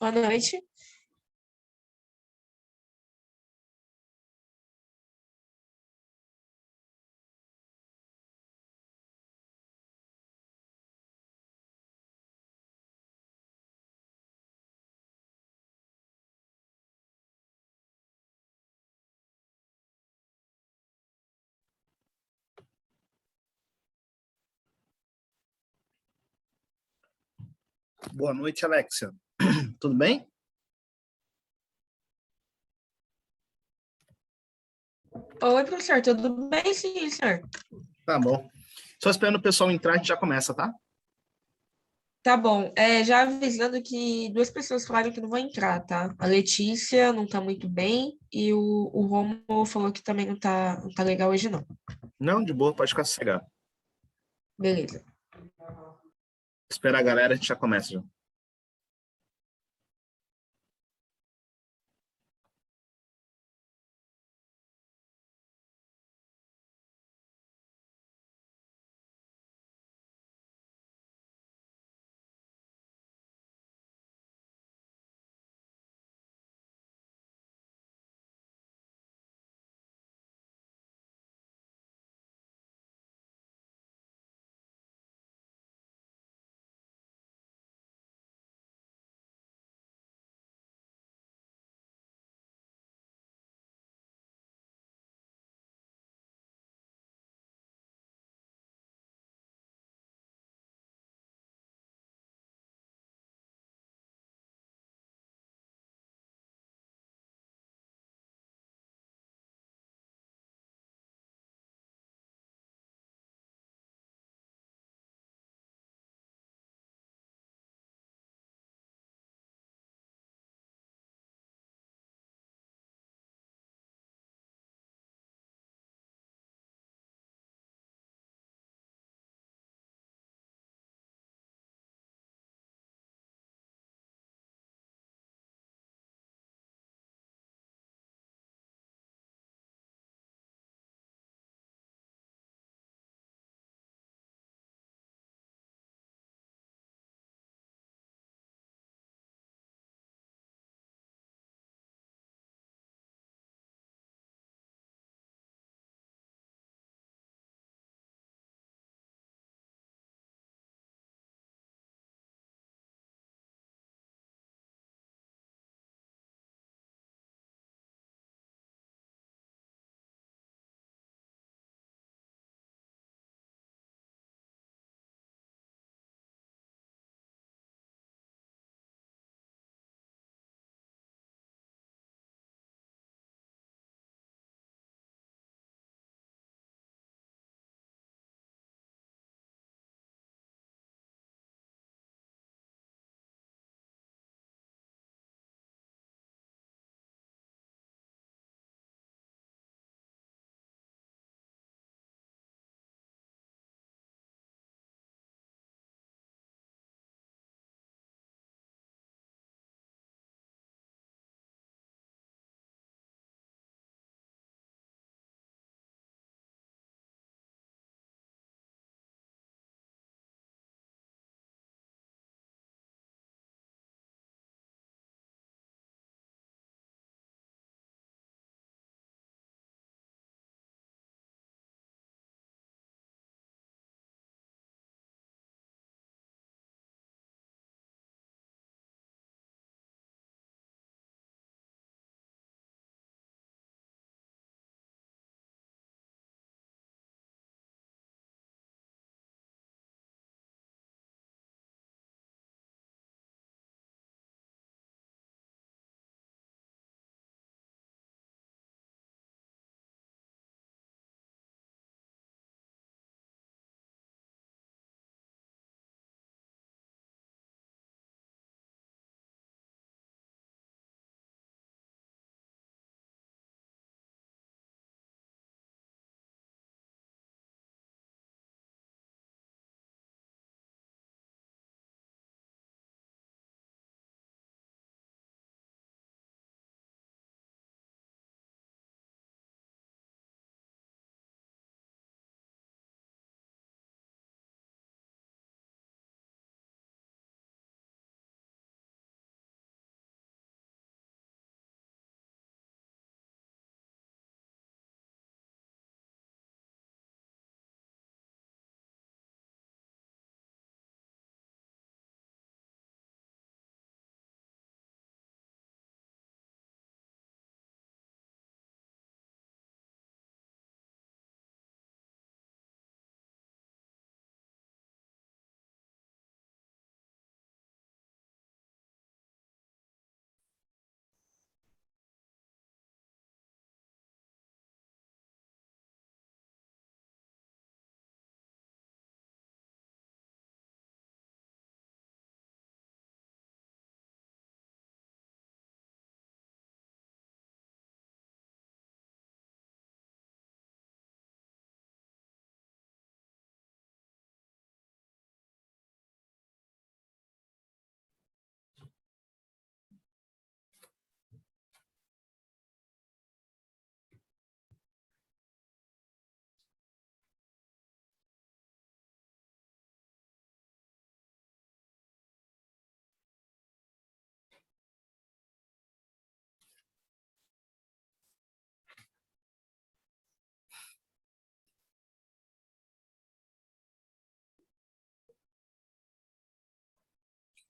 Boa noite. Boa noite, Alexia. Tudo bem? Oi, professor, tudo bem? Sim, senhor. Tá bom. Só esperando o pessoal entrar, a gente já começa, tá? Tá bom. Já avisando que duas pessoas falaram que não vão entrar, tá? A Letícia não tá muito bem e o Romo falou que também não tá legal hoje, não. Não, de boa, pode ficar sossegado. Beleza. Esperar a galera, a gente já começa já.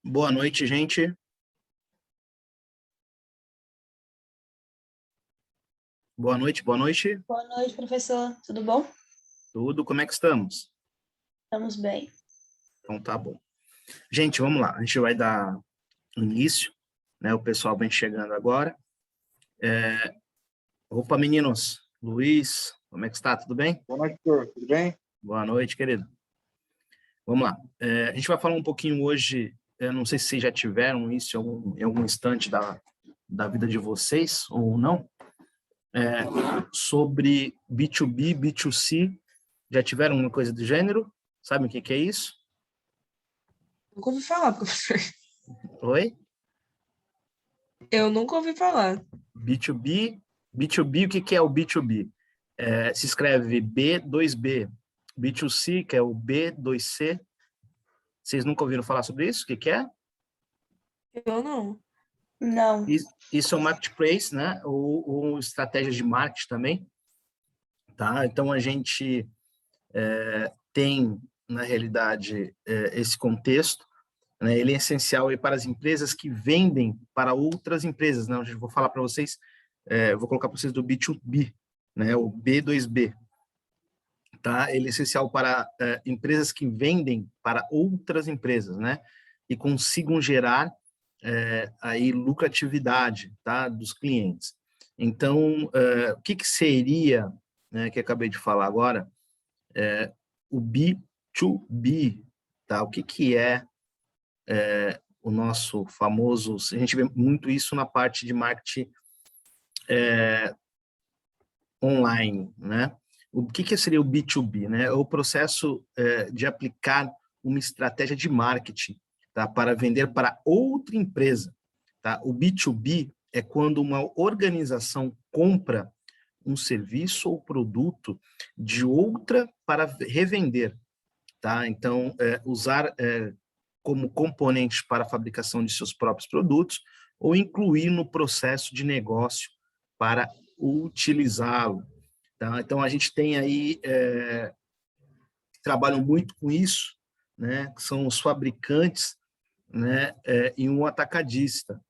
Boa noite, gente. Boa noite, boa noite. Boa noite, professor. Tudo bom? Tudo, como é que estamos? Estamos bem. Então tá bom. Gente, vamos lá. A gente vai dar início, né? O pessoal vem chegando agora. Opa, meninos. Luiz, como é que está? Tudo bem? Boa noite, senhor. Tudo bem? Boa noite, querido. Vamos lá. A gente vai falar um pouquinho hoje, eu não sei se vocês já tiveram isso em algum instante da vida de vocês ou não, sobre B2B, B2C. Já tiveram uma coisa do gênero? Sabe o que é isso? Nunca ouvi falar, professor. Oi? Eu nunca ouvi falar. B2B, B2B, o que é o B2B? Se escreve B2B. B2C, que é o B2C. Vocês nunca ouviram falar sobre isso? O que é? Eu não. Não. Isso é um marketplace, né? Ou estratégias de marketing também. Tá? Então, a gente tem, na realidade, esse contexto, né? Ele é essencial aí para as empresas que vendem para outras empresas. Né? Eu vou falar para vocês, vou colocar para vocês do B2B, né? O B2B. Tá? Ele é essencial para empresas que vendem para outras empresas, né? E consigam gerar aí lucratividade, tá? Dos clientes. Então, o que seria, né, que eu acabei de falar agora, o B2B, tá? O que é o nosso famoso, a gente vê muito isso na parte de marketing online, né? O que seria o B2B, né? É o processo de aplicar uma estratégia de marketing, tá? Para vender para outra empresa, tá? O B2B é quando uma organização compra um serviço ou produto de outra para revender, tá? Então, usar como componentes para a fabricação de seus próprios produtos ou incluir no processo de negócio para utilizá-lo. Tá? Então, a gente tem aí, trabalham muito com isso, né? Que são os fabricantes, né? E um atacadista,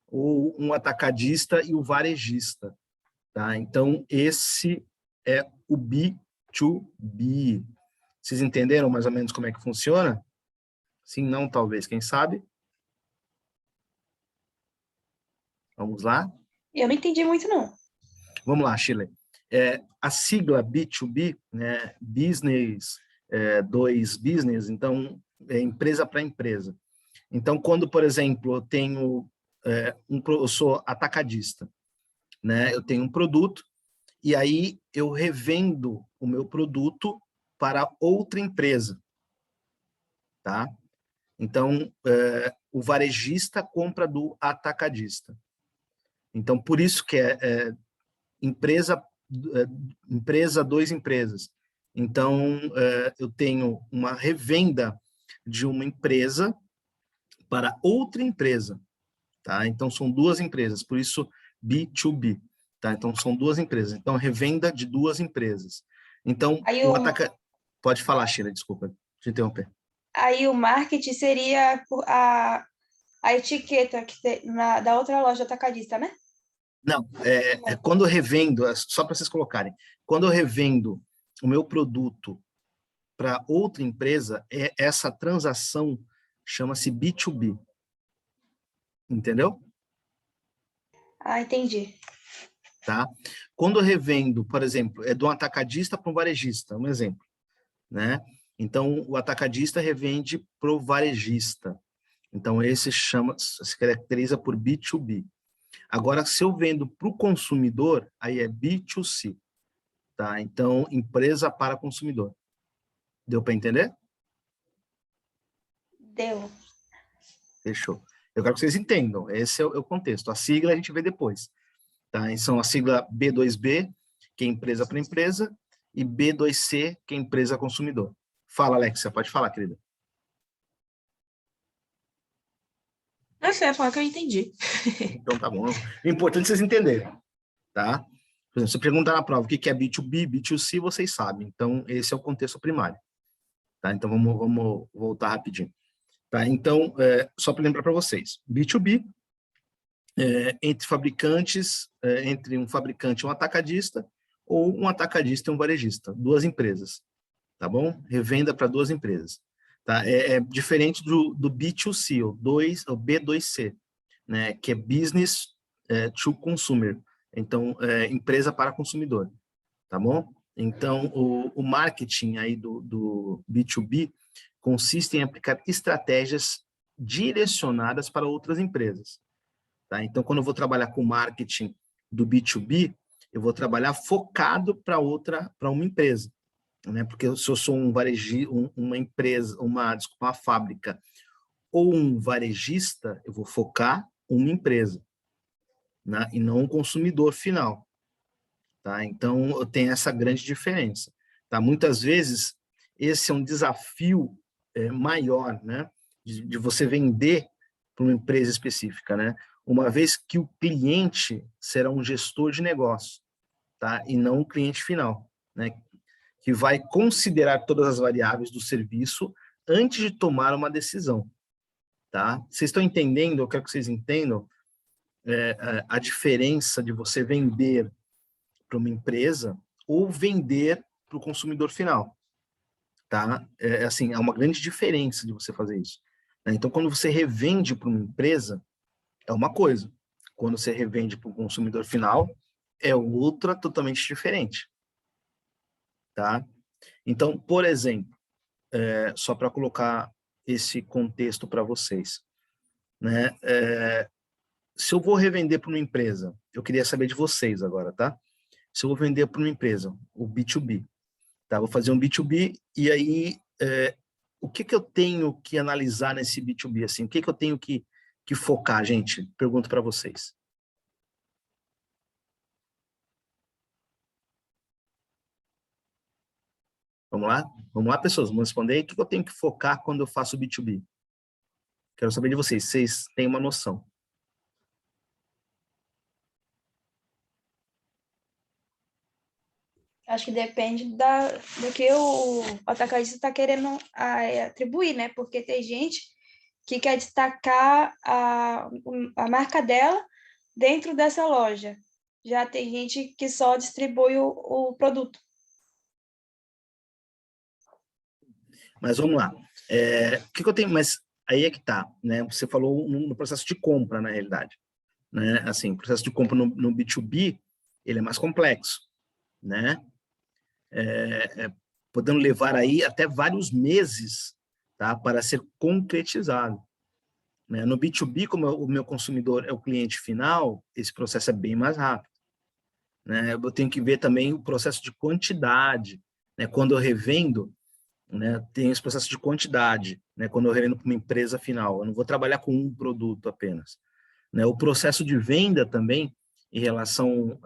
ou um atacadista e o varejista. Tá? Então, esse é o B2B. Vocês entenderam mais ou menos como é que funciona? Sim, não, talvez, quem sabe? Vamos lá? Eu não entendi muito, não. Vamos lá, Shirley. A sigla B2B, né, business, dois business, então, é empresa para empresa. Então, quando, por exemplo, eu tenho, eu sou atacadista, né, eu tenho um produto, e aí eu revendo o meu produto para outra empresa, tá? Então, o varejista compra do atacadista. Então, por isso que empresa, dois empresas. Então, eu tenho uma revenda de uma empresa para outra empresa, tá? Então, são duas empresas, por isso B2B, tá? Então, são duas empresas. Então, revenda de duas empresas. Então, Aí Pode falar, Sheila, desculpa te interromper. aí o marketing seria a etiqueta da outra loja atacadista, né? Não, quando eu revendo, só para vocês colocarem, quando eu revendo o meu produto para outra empresa, essa transação chama-se B2B. Entendeu? Ah, entendi. Tá? Quando eu revendo, por exemplo, é de um atacadista para um varejista, um exemplo, né? Então, o atacadista revende para o varejista. Então, esse se caracteriza por B2B. Agora, se eu vendo para o consumidor, aí é B2C, tá? Então, empresa para consumidor. Deu para entender? Deu. Fechou. Eu quero que vocês entendam, esse é o contexto. A sigla a gente vê depois, tá? Então, a sigla B2B, que é empresa para empresa, e B2C, que é empresa consumidor. Fala, Alexia, pode falar, querida. Não sei, falar que eu entendi. Então, tá bom. O importante é vocês entenderem, tá? Por exemplo, se perguntar na prova o que é B2B, B2C, vocês sabem. Então, esse é o contexto primário. Tá? Então, vamos voltar rapidinho. Tá? Então, só para lembrar para vocês, B2B, entre fabricantes, entre um fabricante e um atacadista, ou um atacadista e um varejista, duas empresas, tá bom? Revenda para duas empresas. Tá? É diferente do B2C, o B2C, né? Que é Business to Consumer, então, empresa para consumidor, tá bom? Então, o marketing aí do B2B consiste em aplicar estratégias direcionadas para outras empresas, tá? Então, quando eu vou trabalhar com marketing do B2B, eu vou trabalhar focado para uma empresa, né? Porque se eu sou uma empresa, uma fábrica ou um varejista, eu vou focar uma empresa, né? E não um consumidor final, tá? Então, eu tenho essa grande diferença, tá? Muitas vezes, esse é um desafio maior, né? De você vender para uma empresa específica, né? Uma vez que o cliente será um gestor de negócio, tá? E não um cliente final, né? Que vai considerar todas as variáveis do serviço antes de tomar uma decisão, tá? Vocês estão entendendo? Eu quero que vocês entendam a diferença de você vender para uma empresa ou vender para o consumidor final, tá? Assim, é uma grande diferença de você fazer isso, né? Então, quando você revende para uma empresa, é uma coisa. Quando você revende para o consumidor final, é outra totalmente diferente, tá? Então, por exemplo, só para colocar esse contexto para vocês, né? Se eu vou revender para uma empresa, eu queria saber de vocês agora, tá? Se eu vou vender para uma empresa, o B2B, tá? Vou fazer um B2B e aí o que eu tenho que analisar nesse B2B, assim? O que eu tenho que focar, gente? Pergunto para vocês. Vamos lá? Vamos lá, pessoas? Vamos responder. O que eu tenho que focar quando eu faço B2B? Quero saber de vocês. Vocês têm uma noção? Acho que depende do que o atacadista está querendo atribuir, né? Porque tem gente que quer destacar a marca dela dentro dessa loja. Já tem gente que só distribui o produto. Mas vamos lá. O que eu tenho? Mas aí é que tá, né? Você falou no processo de compra, na realidade, né? Assim, o processo de compra no B2B, ele é mais complexo, né? Podendo levar aí até vários meses, tá? Para ser concretizado, né? No B2B, como o meu consumidor é o cliente final, esse processo é bem mais rápido, né? Eu tenho que ver também o processo de quantidade, né? Quando eu revendo, né, tem esse processo de quantidade, né? Quando eu revendo para uma empresa final, eu não vou trabalhar com um produto apenas, né? O processo de venda também, em relação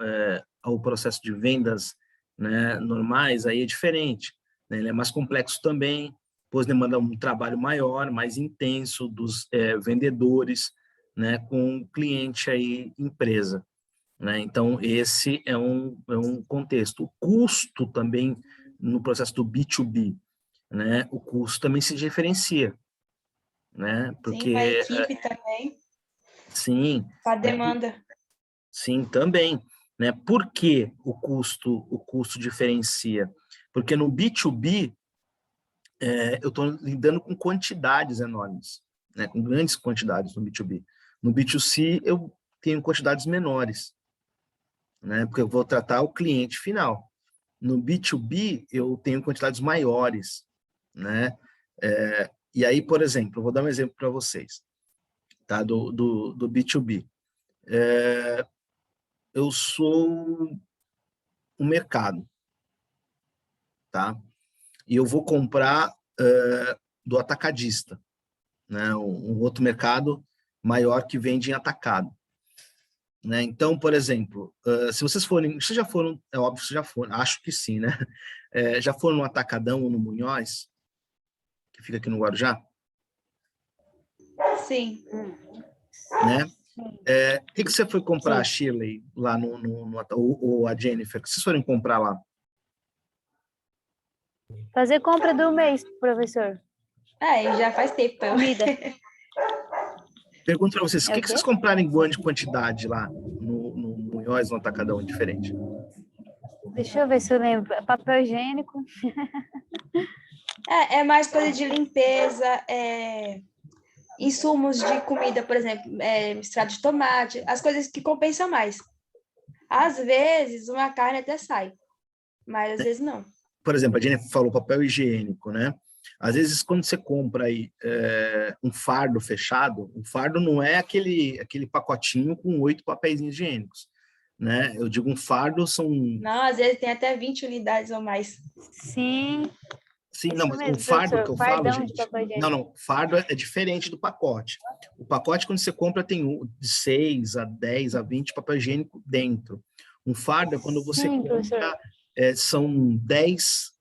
ao processo de vendas, né, normais, aí é diferente, né? Ele é mais complexo também, pois demanda um trabalho maior, mais intenso dos vendedores, né, com o cliente aí, empresa, né? Então, esse é um contexto. O custo também, no processo do B2B, né, o custo também se diferencia, né? Sim, para a Porque, equipe também, sim, para a né, demanda. sim, também, né? Por que o custo diferencia? Porque no B2B, eu estou lidando com quantidades enormes, né? Com grandes quantidades no B2B. No B2C, eu tenho quantidades menores, né? Porque eu vou tratar o cliente final. No B2B, eu tenho quantidades maiores, né? E aí, por exemplo, eu vou dar um exemplo para vocês, tá? Do B2B. Eu sou um mercado, tá? E eu vou comprar do atacadista, né? Um outro mercado maior que vende em atacado, né? Então, por exemplo, se vocês já foram, é óbvio que vocês já foram, acho que sim, né? Já foram no Atacadão ou no Munhoz, que fica aqui no Guarujá, Sim. né? O que você foi comprar, a Sim. Shirley, lá ou a Jennifer? O que vocês foram comprar lá? Fazer compra do mês, professor. Já faz tempo. Comida. Pergunto para vocês, o É o que quê? vocês compraram em grande quantidade lá no Munhoz, no Atacadão, diferente? Deixa eu ver se eu lembro. Papel higiênico. É mais coisa de limpeza, insumos de comida, por exemplo, misturado de tomate, as coisas que compensam mais. Às vezes, uma carne até sai, mas às vezes não. Por exemplo, a Jennifer falou papel higiênico, né? Às vezes, quando você compra aí um fardo fechado, um fardo não é aquele pacotinho com 8 papéis higiênicos, né? Eu digo um fardo são... Não, às vezes tem até 20 unidades ou mais. Sim. Sim, Isso não, mas mesmo, o fardo professor, que eu falo, fardão de gente... papel higiênico. Não, fardo é diferente do pacote. O pacote, quando você compra, tem de 6 a 10 a 20 papel higiênico dentro. Um fardo é quando você Sim, compra, professor. são 10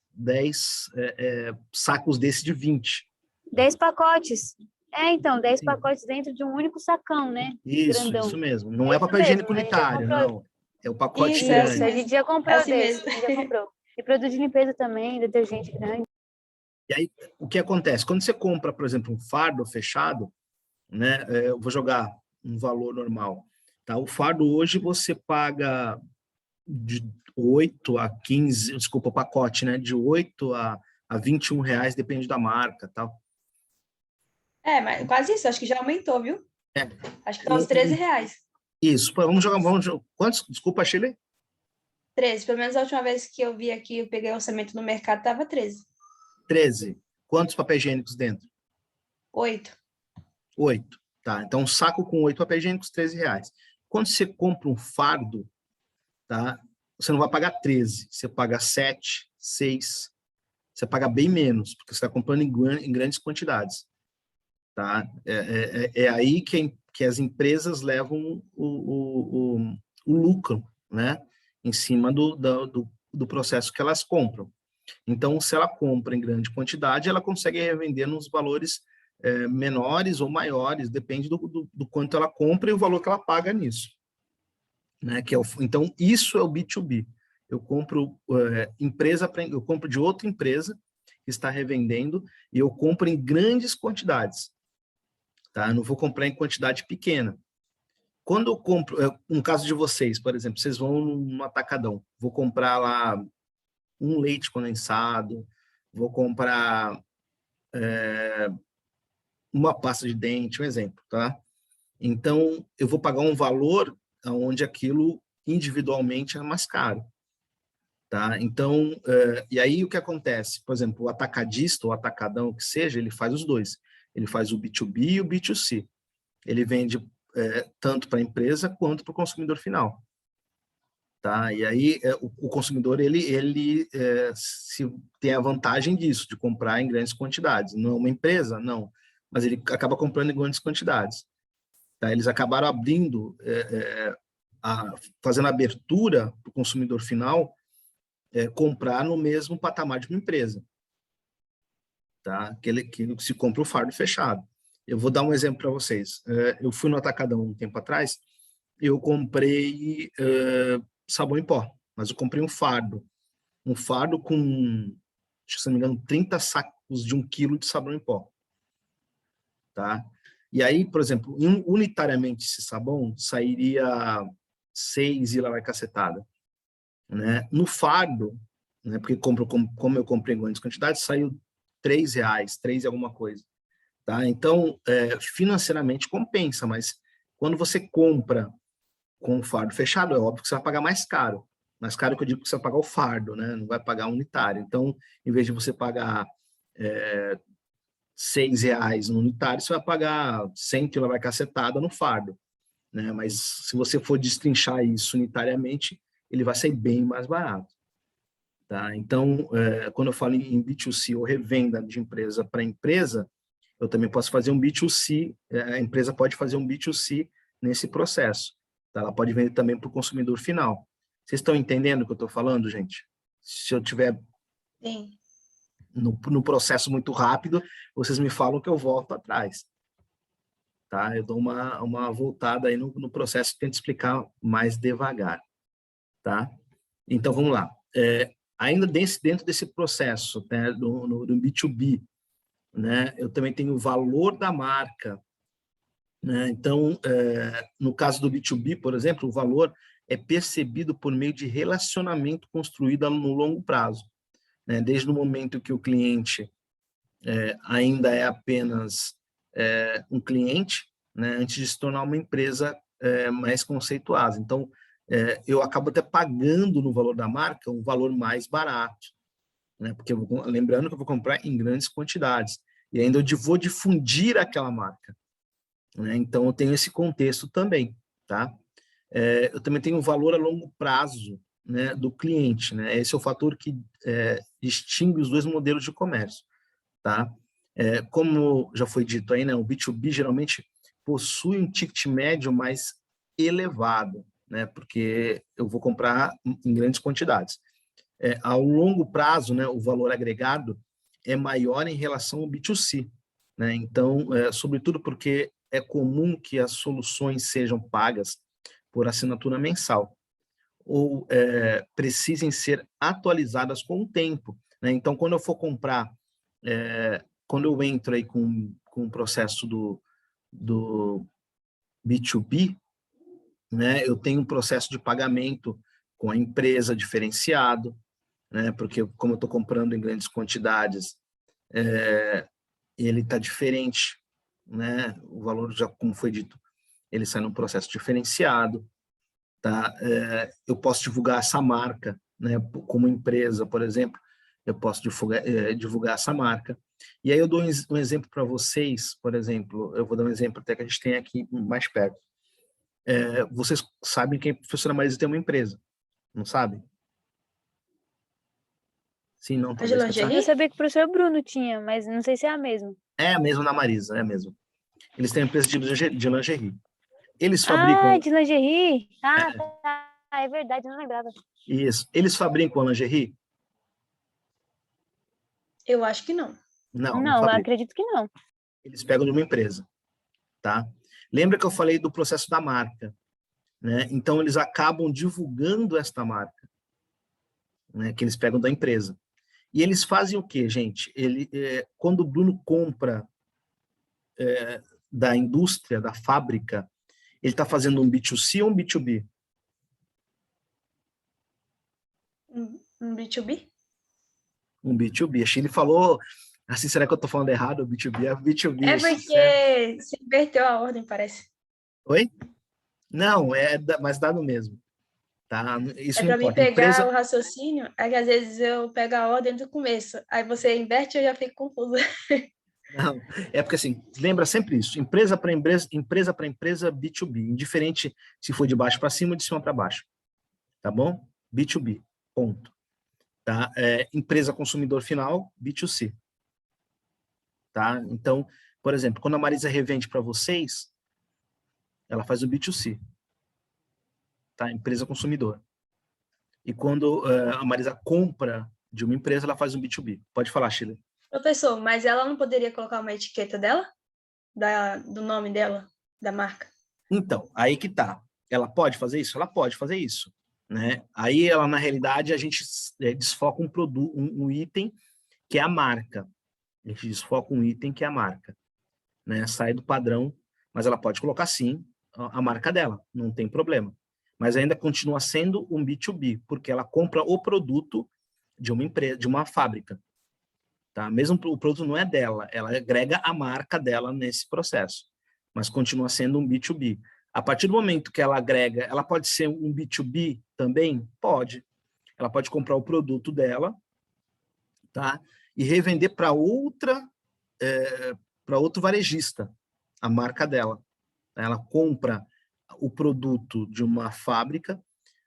sacos desse de 20. 10 pacotes. Então, 10 Sim. pacotes dentro de um único sacão, né? Isso Grandão. mesmo. Não é Isso papel mesmo, higiênico a gente já unitário, comprou. não. É o pacote Isso, grande. Isso, a gente já comprou assim desse. mesmo. A gente já comprou. E produto de limpeza também, detergente grande. E aí, o que acontece? Quando você compra, por exemplo, um fardo fechado, né? Eu vou jogar um valor normal. Tá? O fardo hoje você paga de 8 a 15, desculpa, o pacote, né? De 8 a R$ 21, depende da marca, tal. Mas quase isso, acho que já aumentou, viu? É. Acho que tá uns R$13. Isso, vamos jogar, quantos? Desculpa, Chile? 13, pelo menos a última vez que eu vi aqui, eu peguei o orçamento no mercado, tava 13. 13. Quantos papéis higiênicos dentro? 8. 8. Tá? Então, um saco com 8 papéis higiênicos, R$13. Quando você compra um fardo, tá? Você não vai pagar 13, você paga 7, 6. Você paga bem menos, porque você está comprando em grandes quantidades. Tá? É aí que as empresas levam o lucro, né? Em cima do processo que elas compram. Então, se ela compra em grande quantidade, ela consegue revender nos valores menores ou maiores, depende do quanto ela compra e o valor que ela paga nisso. Né? Então, isso é o B2B. Eu compro eu compro de outra empresa que está revendendo e eu compro em grandes quantidades. Tá? Eu não vou comprar em quantidade pequena. Quando eu compro, no caso de vocês, por exemplo, vocês vão no atacadão, vou comprar lá um leite condensado, vou comprar uma pasta de dente, um exemplo, tá? Então, eu vou pagar um valor onde aquilo individualmente é mais caro, tá? Então, e aí o que acontece? Por exemplo, o atacadista ou atacadão, o que seja, ele faz os dois. Ele faz o B2B e o B2C. Ele vende tanto para a empresa quanto para o consumidor final. Tá? E aí o consumidor ele se tem a vantagem disso, de comprar em grandes quantidades. Não é uma empresa? Não. Mas ele acaba comprando em grandes quantidades. Tá? Eles acabaram abrindo, fazendo abertura para o consumidor final comprar no mesmo patamar de uma empresa. Tá? Aquele que se compra o fardo fechado. Eu vou dar um exemplo para vocês. Eu fui no Atacadão um tempo atrás, eu comprei sabão em pó, mas eu comprei um fardo com, se não me engano, 30 sacos de 1 quilo de sabão em pó. Tá? E aí, por exemplo, unitariamente esse sabão sairia 6 e lá vai cacetada. Né? No fardo, né, porque como eu comprei em grandes quantidades, saiu R$3, 3 e alguma coisa. Tá? Então, financeiramente compensa, mas quando você compra com o fardo fechado, é óbvio que você vai pagar mais caro. Mais caro que eu digo que você vai pagar o fardo, né? Não vai pagar unitário. Então, em vez de você pagar R$6 no unitário, você vai pagar 100 e vai cacetada no fardo. Né? Mas se você for destrinchar isso unitariamente, ele vai sair bem mais barato. Tá? Então, quando eu falo em B2C ou revenda de empresa para empresa, eu também posso fazer um B2C, a empresa pode fazer um B2C nesse processo. Tá? Ela pode vender também para o consumidor final. Vocês estão entendendo o que eu estou falando, gente? Se eu tiver no processo muito rápido, vocês me falam que eu volto atrás. Tá? Eu dou uma voltada aí no processo e tento explicar mais devagar. Tá? Então, vamos lá. Ainda dentro desse processo, né, no B2B, né? Eu também tenho o valor da marca, né? Então, no caso do B2B, por exemplo, o valor é percebido por meio de relacionamento construído no longo prazo, né? Desde o momento que o cliente ainda é apenas um cliente, né? Antes de se tornar uma empresa mais conceituada. Então, eu acabo até pagando no valor da marca um valor mais barato, né? Porque lembrando que eu vou comprar em grandes quantidades e ainda eu vou difundir aquela marca, né? Então, eu tenho esse contexto também, tá? Eu também tenho o valor a longo prazo, né, do cliente, né? Esse é o fator que distingue os dois modelos de comércio, tá? Como já foi dito aí, né, o B2B geralmente possui um ticket médio mais elevado, né? Porque eu vou comprar em grandes quantidades. Ao longo prazo, né, o valor agregado é maior em relação ao B2C, né? Então, sobretudo porque é comum que as soluções sejam pagas por assinatura mensal ou precisem ser atualizadas com o tempo, né? Então, quando eu for comprar, quando eu entro aí com o processo do B2B, né, eu tenho um processo de pagamento com a empresa diferenciado, né, porque como eu estou comprando em grandes quantidades, ele está diferente, né, o valor, já como foi dito, ele sai num processo diferenciado, tá? Eu posso divulgar essa marca, né, como empresa, por exemplo, eu posso divulgar essa marca. E aí eu dou um exemplo para vocês, por exemplo, eu vou dar um exemplo até que a gente tem aqui mais perto. Vocês sabem que a professora Marisa tem uma empresa, não sabem? Sim, não, A de talvez pensar. lingerie? Eu sabia que o professor Bruno tinha, mas não sei se é a mesma. É a mesma da Marisa, é a mesma. Eles têm uma empresa de lingerie. Eles Ah, fabricam de lingerie? Ah, tá. É verdade, eu não lembrava. isso. Eles fabricam a lingerie? Eu acho que não. Não, não Não, eu fabricam. acredito que não. Eles pegam de uma empresa, tá? Lembra que eu falei do processo da marca, né? Então eles acabam divulgando esta marca, né? Que eles pegam da empresa. E eles fazem o quê, gente? Quando o Bruno compra da indústria, da fábrica, ele está fazendo um B2C ou um B2B? Um B2B? Um B2B. Acho que ele falou, assim, será que eu estou falando errado? O B2B é B2B, É certo? porque se inverteu a ordem, parece. Oi? Não, mas dá no mesmo, tá? Isso É não para mim importa. pegar o raciocínio, é que às vezes eu pego a ordem do começo, aí você inverte e eu já fico confusa. Não, é porque assim, lembra sempre isso, empresa para empresa, B2B, indiferente se for de baixo para cima ou de cima para baixo, tá bom? B2B, ponto. Tá? Empresa consumidor final, B2C, tá? Então, por exemplo, quando a Marisa revende para vocês, ela faz o B2C, tá? Empresa consumidor. E quando a Marisa compra de uma empresa, ela faz um B2B. Pode falar, Sheila. Professor, mas ela não poderia colocar uma etiqueta dela? Do nome dela? Da marca? Então, aí que tá. Ela pode fazer isso? Ela pode fazer isso, né? Aí ela, na realidade, a gente desfoca um produto, um item que é a marca. A gente desfoca um item que é a marca, né? Sai do padrão, mas ela pode colocar sim a marca dela, não tem problema. Mas ainda continua sendo um B2B, porque ela compra o produto de uma empresa, de uma fábrica, tá? Mesmo o produto não é dela, ela agrega a marca dela nesse processo, mas continua sendo um B2B. A partir do momento que ela agrega, ela pode ser um B2B também? Pode. Ela pode comprar o produto dela, tá? E revender para outro varejista, a marca dela. Ela compra o produto de uma fábrica,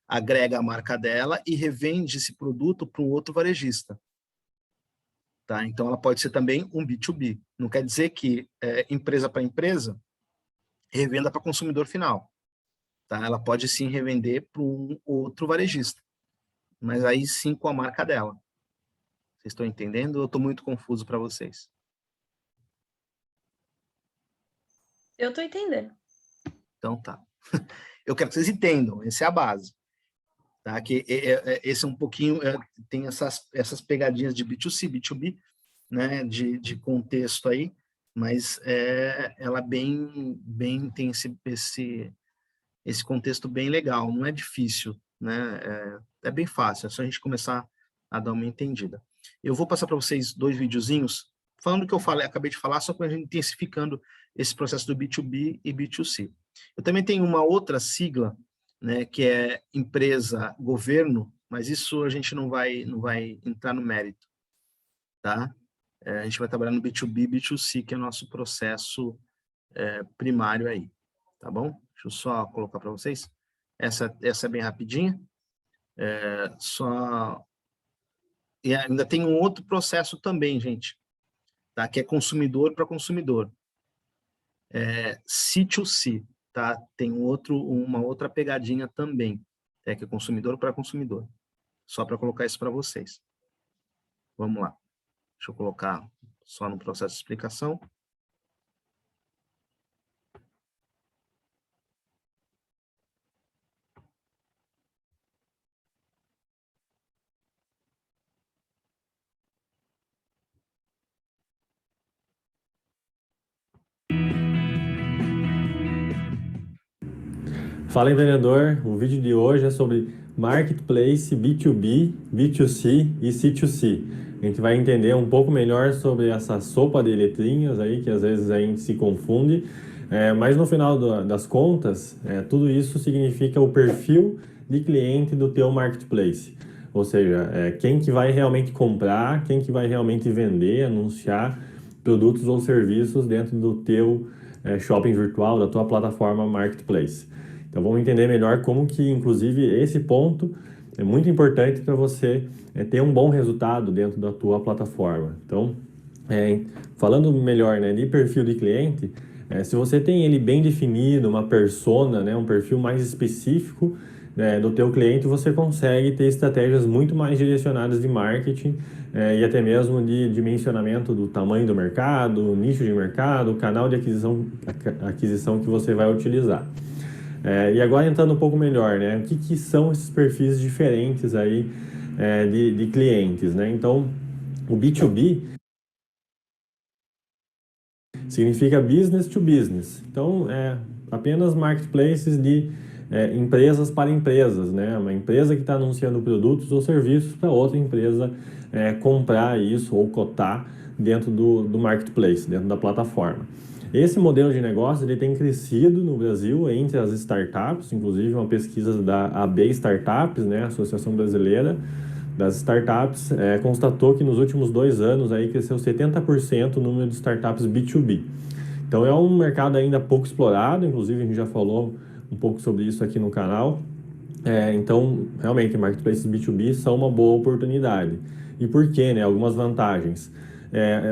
agrega a marca dela e revende esse produto para um outro varejista. Tá? Então, ela pode ser também um B2B. Não quer dizer que empresa para empresa revenda para consumidor final. Tá? Ela pode sim revender para um outro varejista, mas aí sim com a marca dela. Vocês estão entendendo ou eu estou muito confuso para vocês? Eu tô entendendo. Então tá. Eu quero que vocês entendam, essa é a base. Tá? Que esse é um pouquinho, tem essas pegadinhas de B2C, B2B, né, de contexto aí, mas ela tem esse contexto bem legal, não é difícil, né? É bem fácil, é só a gente começar a dar uma entendida. Eu vou passar para vocês 2 videozinhos, falando o que eu acabei de falar, só para a gente intensificando esse processo do B2B e B2C. Eu também tenho uma outra sigla, né, que é empresa, governo, mas isso a gente não vai entrar no mérito, tá? A gente vai trabalhar no B2B e B2C, que é o nosso processo primário aí, tá bom? Deixa eu só colocar para vocês. Essa é bem rapidinha. E ainda tem um outro processo também, gente, tá? Que é consumidor para consumidor. C2C, tá? Tem uma outra pegadinha também, que é consumidor para consumidor. Só para colocar isso para vocês. Vamos lá. Deixa eu colocar só no processo de explicação. Fala empreendedor, o vídeo de hoje é sobre Marketplace B2B, B2C e C2C. A gente vai entender um pouco melhor sobre essa sopa de letrinhas aí, que às vezes a gente se confunde, mas no final das contas, tudo isso significa o perfil de cliente do teu Marketplace. Ou seja, quem que vai realmente comprar, quem que vai realmente vender, anunciar produtos ou serviços dentro do teu shopping virtual, da tua plataforma Marketplace. Então vamos entender melhor como que, inclusive, esse ponto é muito importante para você ter um bom resultado dentro da tua plataforma. Então, falando melhor, né, de perfil de cliente, se você tem ele bem definido, uma persona, né, um perfil mais específico do teu cliente, você consegue ter estratégias muito mais direcionadas de marketing e até mesmo de dimensionamento do tamanho do mercado, nicho de mercado, canal de aquisição que você vai utilizar. E agora entrando um pouco melhor, né? O que são esses perfis diferentes aí de clientes, né? Então, o B2B significa business to business. Então, apenas marketplaces de empresas para empresas, né? Uma empresa que está anunciando produtos ou serviços para outra empresa comprar isso ou cotar dentro do marketplace, dentro da plataforma. Esse modelo de negócio ele tem crescido no Brasil entre as startups, inclusive uma pesquisa da AB Startups, né, Associação Brasileira das Startups, constatou que nos últimos 2 anos aí cresceu 70% o número de startups B2B. Então é um mercado ainda pouco explorado, inclusive a gente já falou um pouco sobre isso aqui no canal. Então, realmente, marketplaces B2B são uma boa oportunidade. E por quê, né? Algumas vantagens.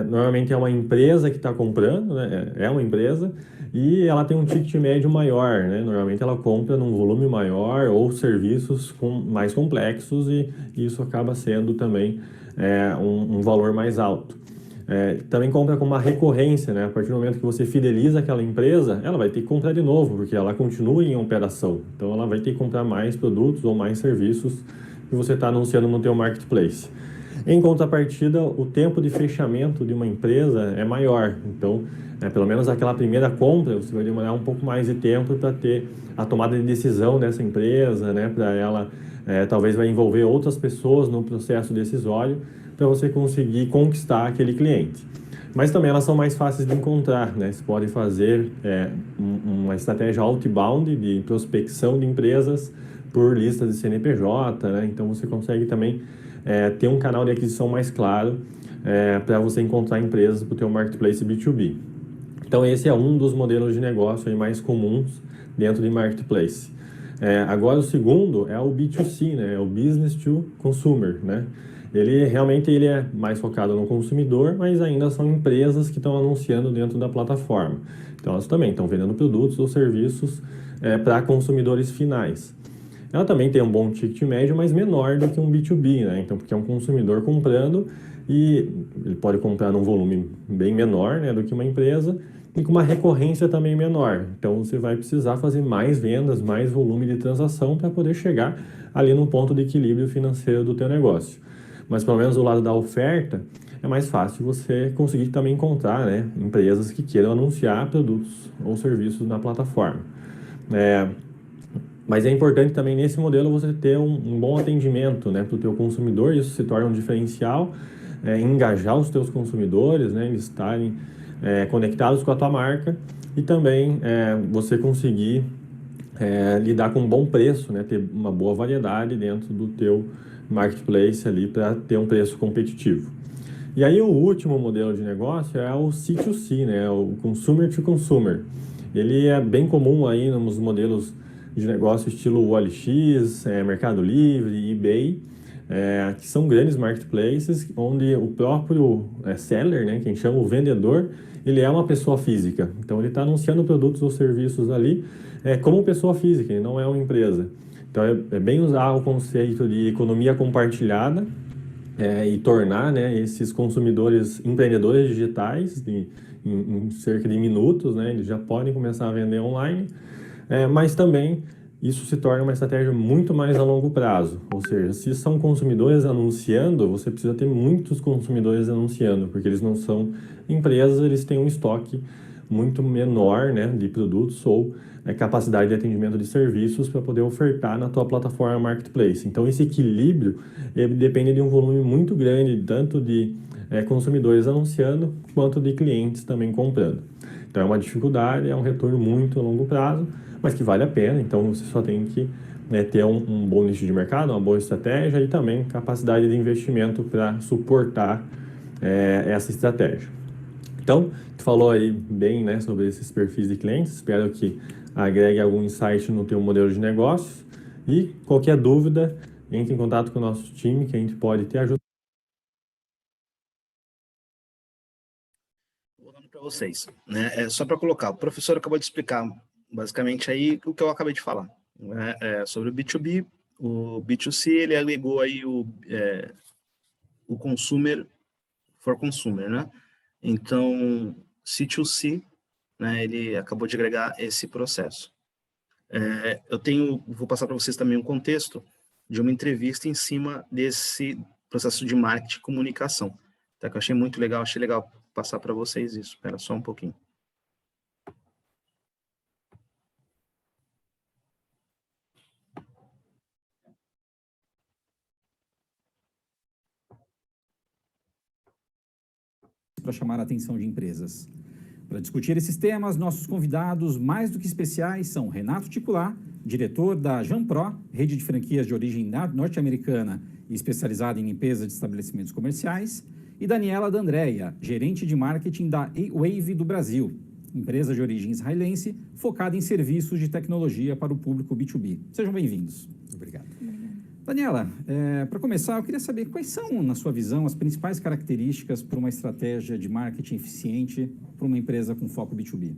Normalmente é uma empresa que está comprando, né? É uma empresa e ela tem um ticket médio maior, né? Normalmente ela compra num volume maior ou serviços mais complexos e isso acaba sendo também um valor mais alto. Também compra com uma recorrência, né? A partir do momento que você fideliza aquela empresa, ela vai ter que comprar de novo, porque ela continua em operação. Então ela vai ter que comprar mais produtos ou mais serviços que você está anunciando no teu marketplace. Em contrapartida, o tempo de fechamento de uma empresa é maior. Então, pelo menos aquela primeira compra, você vai demorar um pouco mais de tempo para ter a tomada de decisão dessa empresa, né? Para ela, talvez vai envolver outras pessoas no processo decisório para você conseguir conquistar aquele cliente. Mas também elas são mais fáceis de encontrar, né? Você pode fazer uma estratégia outbound de prospecção de empresas por lista de CNPJ, né? Então você consegue também ter um canal de aquisição mais claro para você encontrar empresas para o teu marketplace B2B. Então esse é um dos modelos de negócio aí mais comuns dentro de marketplace. Agora o segundo é o B2C, né? É o Business to Consumer, né? Ele realmente é mais focado no consumidor, mas ainda são empresas que estão anunciando dentro da plataforma. Então elas também estão vendendo produtos ou serviços para consumidores finais. Ela também tem um bom ticket médio, mas menor do que um B2B, né? Então, porque é um consumidor comprando e ele pode comprar num volume bem menor, né, do que uma empresa e com uma recorrência também menor. Então, você vai precisar fazer mais vendas, mais volume de transação para poder chegar ali no ponto de equilíbrio financeiro do teu negócio. Mas, pelo menos do lado da oferta, é mais fácil você conseguir também encontrar, né, empresas que queiram anunciar produtos ou serviços na plataforma. Mas é importante também nesse modelo você ter um bom atendimento, né, para o teu consumidor. Isso se torna um diferencial, engajar os teus consumidores, né, eles estarem conectados com a tua marca e também você conseguir lidar com um bom preço, né, ter uma boa variedade dentro do teu marketplace ali para ter um preço competitivo. E aí o último modelo de negócio é o C2C, né, o Consumer to Consumer. Ele é bem comum aí nos modelos de negócio estilo OLX, Mercado Livre, eBay, que são grandes marketplaces onde o próprio seller, né, quem chama o vendedor, ele é uma pessoa física. Então ele está anunciando produtos ou serviços ali como pessoa física, ele não é uma empresa. Então é bem usar o conceito de economia compartilhada e tornar, né, esses consumidores empreendedores digitais em cerca de minutos, né, eles já podem começar a vender online. Mas também isso se torna uma estratégia muito mais a longo prazo. Ou seja, se são consumidores anunciando, você precisa ter muitos consumidores anunciando, porque eles não são empresas, eles têm um estoque muito menor, né, de produtos ou capacidade de atendimento de serviços para poder ofertar na tua plataforma Marketplace. Então, esse equilíbrio ele depende de um volume muito grande, tanto de consumidores anunciando, quanto de clientes também comprando. Então, é uma dificuldade, é um retorno muito a longo prazo, mas que vale a pena. Então, você só tem que ter um bom nicho de mercado, uma boa estratégia e também capacidade de investimento para suportar essa estratégia. Então, tu falou aí bem, né, sobre esses perfis de clientes. Espero que agregue algum insight no teu modelo de negócios. E qualquer dúvida, entre em contato com o nosso time, que a gente pode te ajudar. Voltando para vocês, né? Só para colocar, o professor acabou de explicar basicamente aí o que eu acabei de falar, né? Sobre o B2B, o B2C, ele agregou aí o consumer for consumer, né? Então, C2C, né, ele acabou de agregar esse processo. Vou passar para vocês também um contexto de uma entrevista em cima desse processo de marketing e comunicação, tá? Que eu achei muito legal, achei legal passar para vocês isso. Espera só um pouquinho. Para chamar a atenção de empresas. Para discutir esses temas, nossos convidados mais do que especiais são Renato Ticular, diretor da Janpro, rede de franquias de origem norte-americana e especializada em limpeza de estabelecimentos comerciais, e Daniela D'Andrea, gerente de marketing da Wave do Brasil, empresa de origem israelense focada em serviços de tecnologia para o público B2B. Sejam bem-vindos. Obrigado. Daniela, para começar, eu queria saber quais são, na sua visão, as principais características para uma estratégia de marketing eficiente para uma empresa com foco B2B?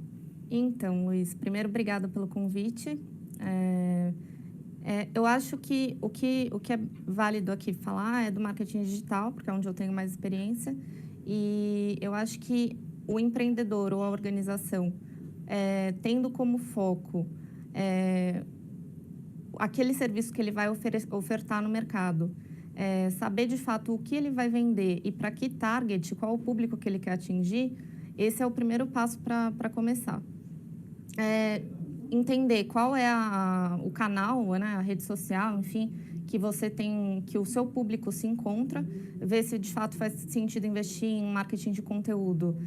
Então, Luiz, primeiro, obrigado pelo convite. Eu acho que o que é válido aqui falar é do marketing digital, porque é onde eu tenho mais experiência. E eu acho que o empreendedor ou a organização, tendo como foco aquele serviço que ele vai ofertar no mercado, saber de fato o que ele vai vender e para que target, qual o público que ele quer atingir, esse é o primeiro passo para começar. Entender qual é o canal, né, a rede social, enfim, que você tem, que o seu público se encontra, ver se de fato faz sentido investir em marketing de conteúdo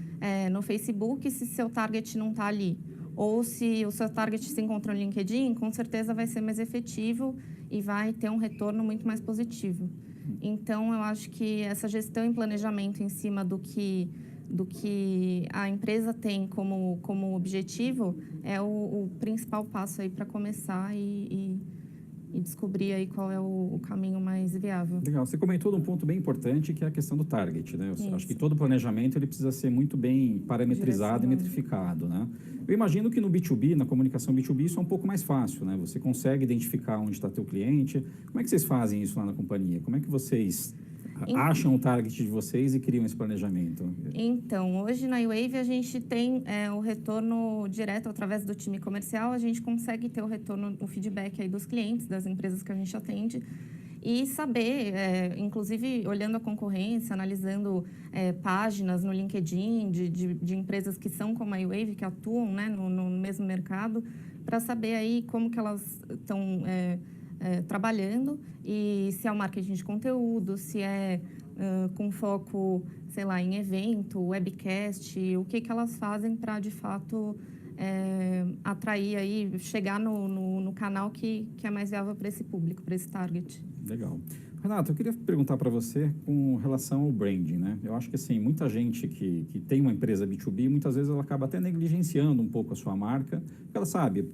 no Facebook, se seu target não está ali. Ou se o seu target se encontra no LinkedIn, com certeza vai ser mais efetivo e vai ter um retorno muito mais positivo. Então, eu acho que essa gestão e planejamento em cima do que a empresa tem como objetivo é o principal passo aí para começar e descobrir aí qual é o caminho mais viável. Legal. Você comentou de um ponto bem importante, que é a questão do target, né? Eu acho que todo planejamento ele precisa ser muito bem parametrizado e metrificado, né? Eu imagino que no B2B, na comunicação B2B, isso é um pouco mais fácil, né? Você consegue identificar onde está teu cliente. Como é que vocês fazem isso lá na companhia? Como é que vocês acham o target de vocês e criam esse planejamento? Então, hoje na Wave a gente tem o retorno direto através do time comercial, a gente consegue ter o retorno, o feedback aí dos clientes, das empresas que a gente atende, e saber, inclusive olhando a concorrência, analisando páginas no LinkedIn de empresas que são como a iWave, que atuam, né, no mesmo mercado, para saber aí como que elas estão trabalhando e se é o marketing de conteúdo, se é com foco, sei lá, em evento, webcast, o que elas fazem para, de fato, atrair aí, chegar no canal que é mais viável para esse público, para esse target. Legal. Renato, eu queria perguntar para você com relação ao branding, né? Eu acho que, assim, muita gente que tem uma empresa B2B, muitas vezes ela acaba até negligenciando um pouco a sua marca, porque ela sabe,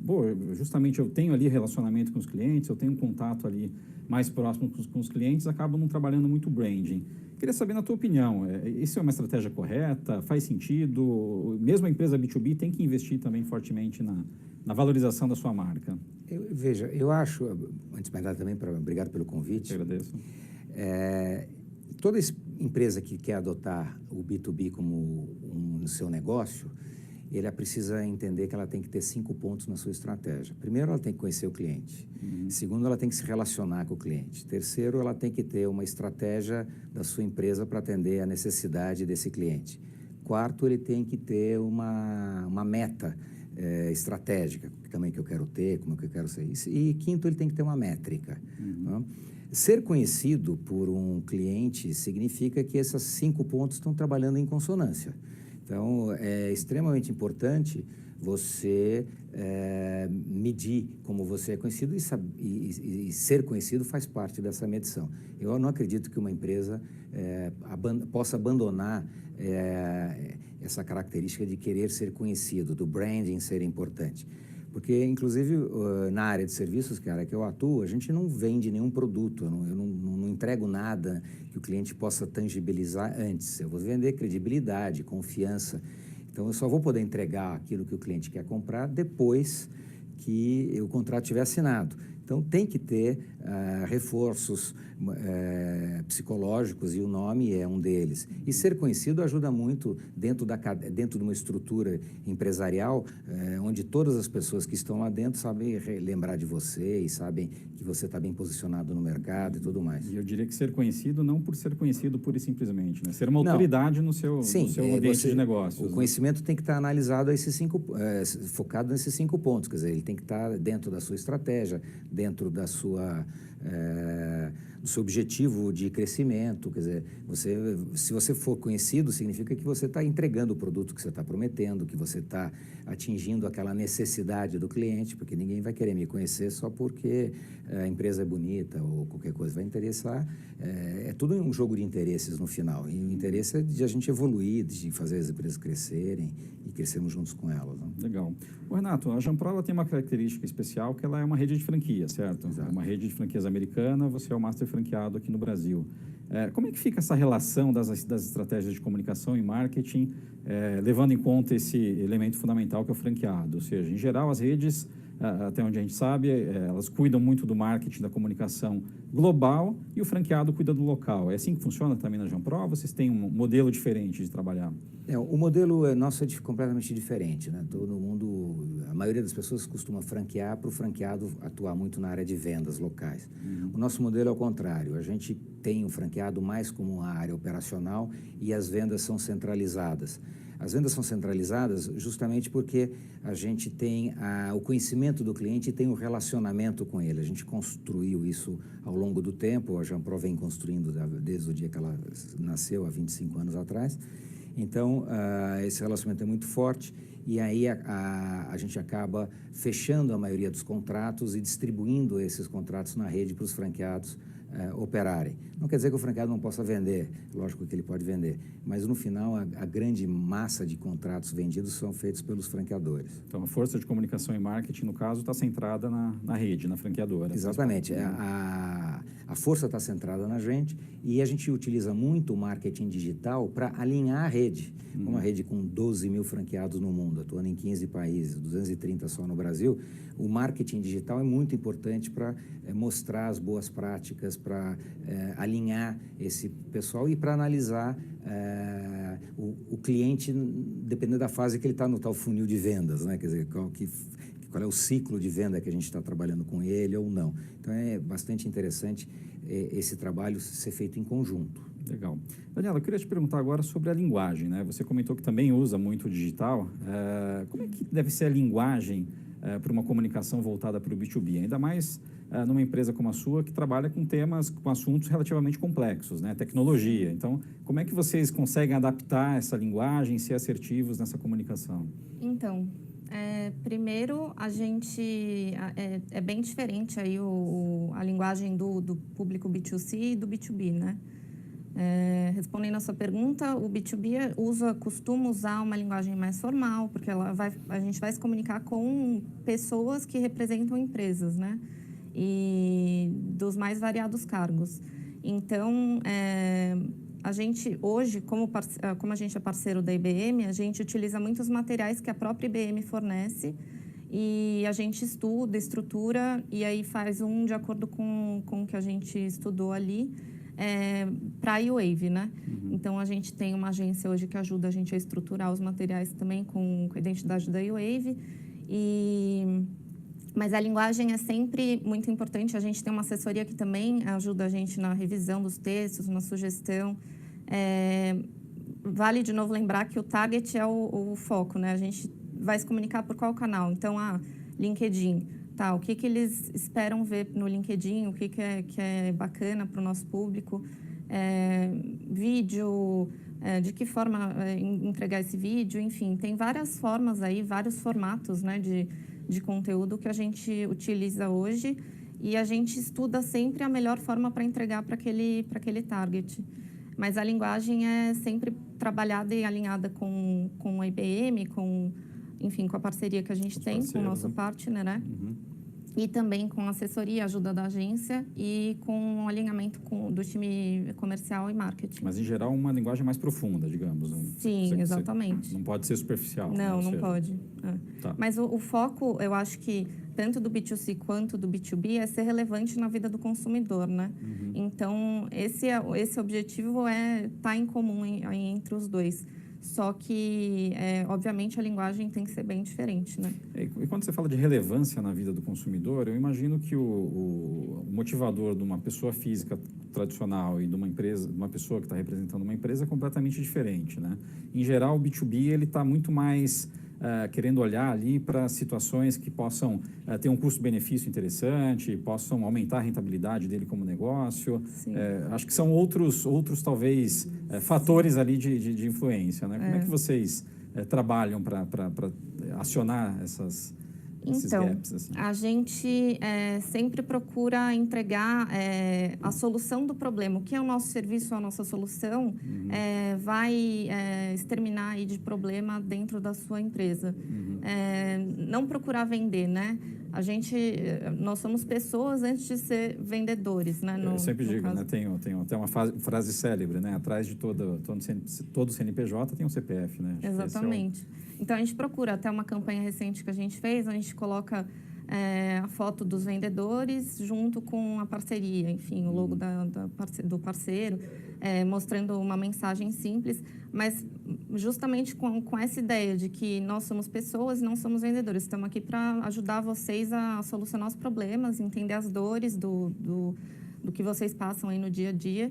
justamente eu tenho ali relacionamento com os clientes, eu tenho um contato ali mais próximo com os clientes, acabo não trabalhando muito branding. Queria saber, na tua opinião, isso é uma estratégia correta? Faz sentido? Mesmo a empresa B2B tem que investir também fortemente na valorização da sua marca? Veja, eu acho, antes de mais nada também, obrigado pelo convite. Eu agradeço. Toda empresa que quer adotar o B2B como no seu negócio, ela precisa entender que ela tem que ter 5 pontos na sua estratégia. Primeiro, ela tem que conhecer o cliente. Segundo, ela tem que se relacionar com o cliente. Terceiro, ela tem que ter uma estratégia da sua empresa para atender a necessidade desse cliente. Quarto, ele tem que ter uma meta estratégica, também que eu quero ter, como que eu quero ser. E quinto, ele tem que ter uma métrica. Não? Ser conhecido por um cliente significa que esses 5 pontos estão trabalhando em consonância. Então, é extremamente importante você medir como você é conhecido e ser conhecido faz parte dessa medição. Eu não acredito que uma empresa possa abandonar essa característica de querer ser conhecido, do branding ser importante. Porque, inclusive, na área de serviços, que é a área que eu atuo, a gente não vende nenhum produto, eu não entrego nada que o cliente possa tangibilizar antes. Eu vou vender credibilidade, confiança. Então, eu só vou poder entregar aquilo que o cliente quer comprar depois que o contrato estiver assinado. Então, tem que ter reforços psicológicos e o nome é um deles. E ser conhecido ajuda muito dentro de uma estrutura empresarial onde todas as pessoas que estão lá dentro sabem lembrar de você e sabem que você está bem posicionado no mercado e tudo mais. E eu diria que ser conhecido não por ser conhecido pura e simplesmente, né? Ser uma autoridade no seu ambiente de negócios. O conhecimento tem que estar analisado focado nesses 5 pontos. Quer dizer, ele tem que estar dentro da sua estratégia, dentro da sua, do seu objetivo de crescimento. Quer dizer, se você for conhecido, significa que você está entregando o produto que você está prometendo, que você está atingindo aquela necessidade do cliente, porque ninguém vai querer me conhecer só porque a empresa é bonita ou qualquer coisa. Vai interessar. É tudo um jogo de interesses no final. E o interesse é de a gente evoluir, de fazer as empresas crescerem e crescermos juntos com elas. Né? Legal. Renato, a Jampro ela tem uma característica especial que ela é uma rede de franquia, certo? Exato. É uma rede de franquias americana, você é o master franqueado aqui no Brasil. Como é que fica essa relação das estratégias de comunicação e marketing, levando em conta esse elemento fundamental que é o franqueado? Ou seja, em geral, as redes, até onde a gente sabe, elas cuidam muito do marketing, da comunicação global e o franqueado cuida do local. É assim que funciona também na Jampro? Vocês têm um modelo diferente de trabalhar? O modelo nosso é completamente diferente, né? Todo mundo, a maioria das pessoas costuma franquear para o franqueado atuar muito na área de vendas locais. O nosso modelo é o contrário. A gente tem o franqueado mais como uma área operacional e as vendas são centralizadas. As vendas são centralizadas justamente porque a gente tem o conhecimento do cliente e tem o relacionamento com ele. A gente construiu isso ao longo do tempo, a Jampro vem construindo desde o dia que ela nasceu, há 25 anos atrás. Então, esse relacionamento é muito forte e aí a gente acaba fechando a maioria dos contratos e distribuindo esses contratos na rede para os franqueados operarem. Não quer dizer que o franqueado não possa vender, lógico que ele pode vender, mas no final a grande massa de contratos vendidos são feitos pelos franqueadores. Então, a força de comunicação e marketing, no caso, está centrada na rede, na franqueadora. Exatamente. A força está centrada na gente e a gente utiliza muito o marketing digital para alinhar a rede. Uma rede com 12 mil franqueados no mundo, atuando em 15 países, 230 só no Brasil, o marketing digital é muito importante para mostrar as boas práticas, para alinhar esse pessoal e para analisar o cliente, dependendo da fase que ele está no tal funil de vendas, né? Quer dizer, qual é o ciclo de venda que a gente está trabalhando com ele ou não. Então, é bastante interessante esse trabalho ser feito em conjunto. Legal. Daniela, eu queria te perguntar agora sobre a linguagem, né? Você comentou que também usa muito o digital. Como é que deve ser a linguagem para uma comunicação voltada para o B2B? Ainda mais numa empresa como a sua, que trabalha com temas, com assuntos relativamente complexos, né? Tecnologia. Então, como é que vocês conseguem adaptar essa linguagem, ser assertivos nessa comunicação? Então, primeiro, a gente é bem diferente aí a linguagem do público B2C e do B2B, né? Respondendo a sua pergunta, o B2B costuma usar uma linguagem mais formal, porque a gente vai se comunicar com pessoas que representam empresas, né? E dos mais variados cargos. Então, a gente hoje, como a gente é parceiro da IBM, a gente utiliza muitos materiais que a própria IBM fornece e a gente estrutura e aí faz de acordo com o que a gente estudou ali para a iWave, né? Então, a gente tem uma agência hoje que ajuda a gente a estruturar os materiais também com a identidade da iWave mas a linguagem é sempre muito importante. A gente tem uma assessoria que também ajuda a gente na revisão dos textos, na sugestão. Vale, de novo, lembrar que o target é o foco, né? A gente vai se comunicar por qual canal? Então, LinkedIn. Tá, o que eles esperam ver no LinkedIn? O que é bacana para o nosso público? Vídeo, de que forma entregar esse vídeo? Enfim, tem várias formas aí, vários formatos, né, de conteúdo que a gente utiliza hoje e a gente estuda sempre a melhor forma para entregar para aquele target. Mas a linguagem é sempre trabalhada e alinhada com a IBM, com a parceria que a gente tem com o nosso partner, né? E também com a assessoria, ajuda da agência e com o alinhamento do time comercial e marketing. Mas, em geral, uma linguagem mais profunda, digamos. Sim, exatamente. Não pode ser superficial. Não pode. Tá. Mas o foco, eu acho que, tanto do B2C quanto do B2B, é ser relevante na vida do consumidor, né? Então, esse objetivo tá em comum entre os dois. Só que, obviamente, a linguagem tem que ser bem diferente, né? E quando você fala de relevância na vida do consumidor, eu imagino que o motivador de uma pessoa física tradicional e de uma empresa, de uma pessoa que está representando uma empresa é completamente diferente, né? Em geral, o B2B ele está muito mais querendo olhar ali para situações que possam ter um custo-benefício interessante, possam aumentar a rentabilidade dele como negócio. Acho que são outros talvez, fatores ali de influência, né? Como é que vocês trabalham para acionar esses gaps? Assim? A gente sempre procura entregar a solução do problema. O que é o nosso serviço, a nossa solução, vai exterminar aí de problema dentro da sua empresa. Não procurar vender, né? Nós somos pessoas antes de ser vendedores, né? Eu sempre digo, né? Tem até uma frase célebre, né? Atrás de todo CNPJ tem um CPF, né? Exatamente. Então, a gente procura, até uma campanha recente que a gente fez, onde a gente coloca a foto dos vendedores junto com a parceria, enfim, o logo do parceiro, mostrando uma mensagem simples, mas justamente com essa ideia de que nós somos pessoas e não somos vendedores. Estamos aqui para ajudar vocês a solucionar os problemas, entender as dores do que vocês passam aí no dia a dia.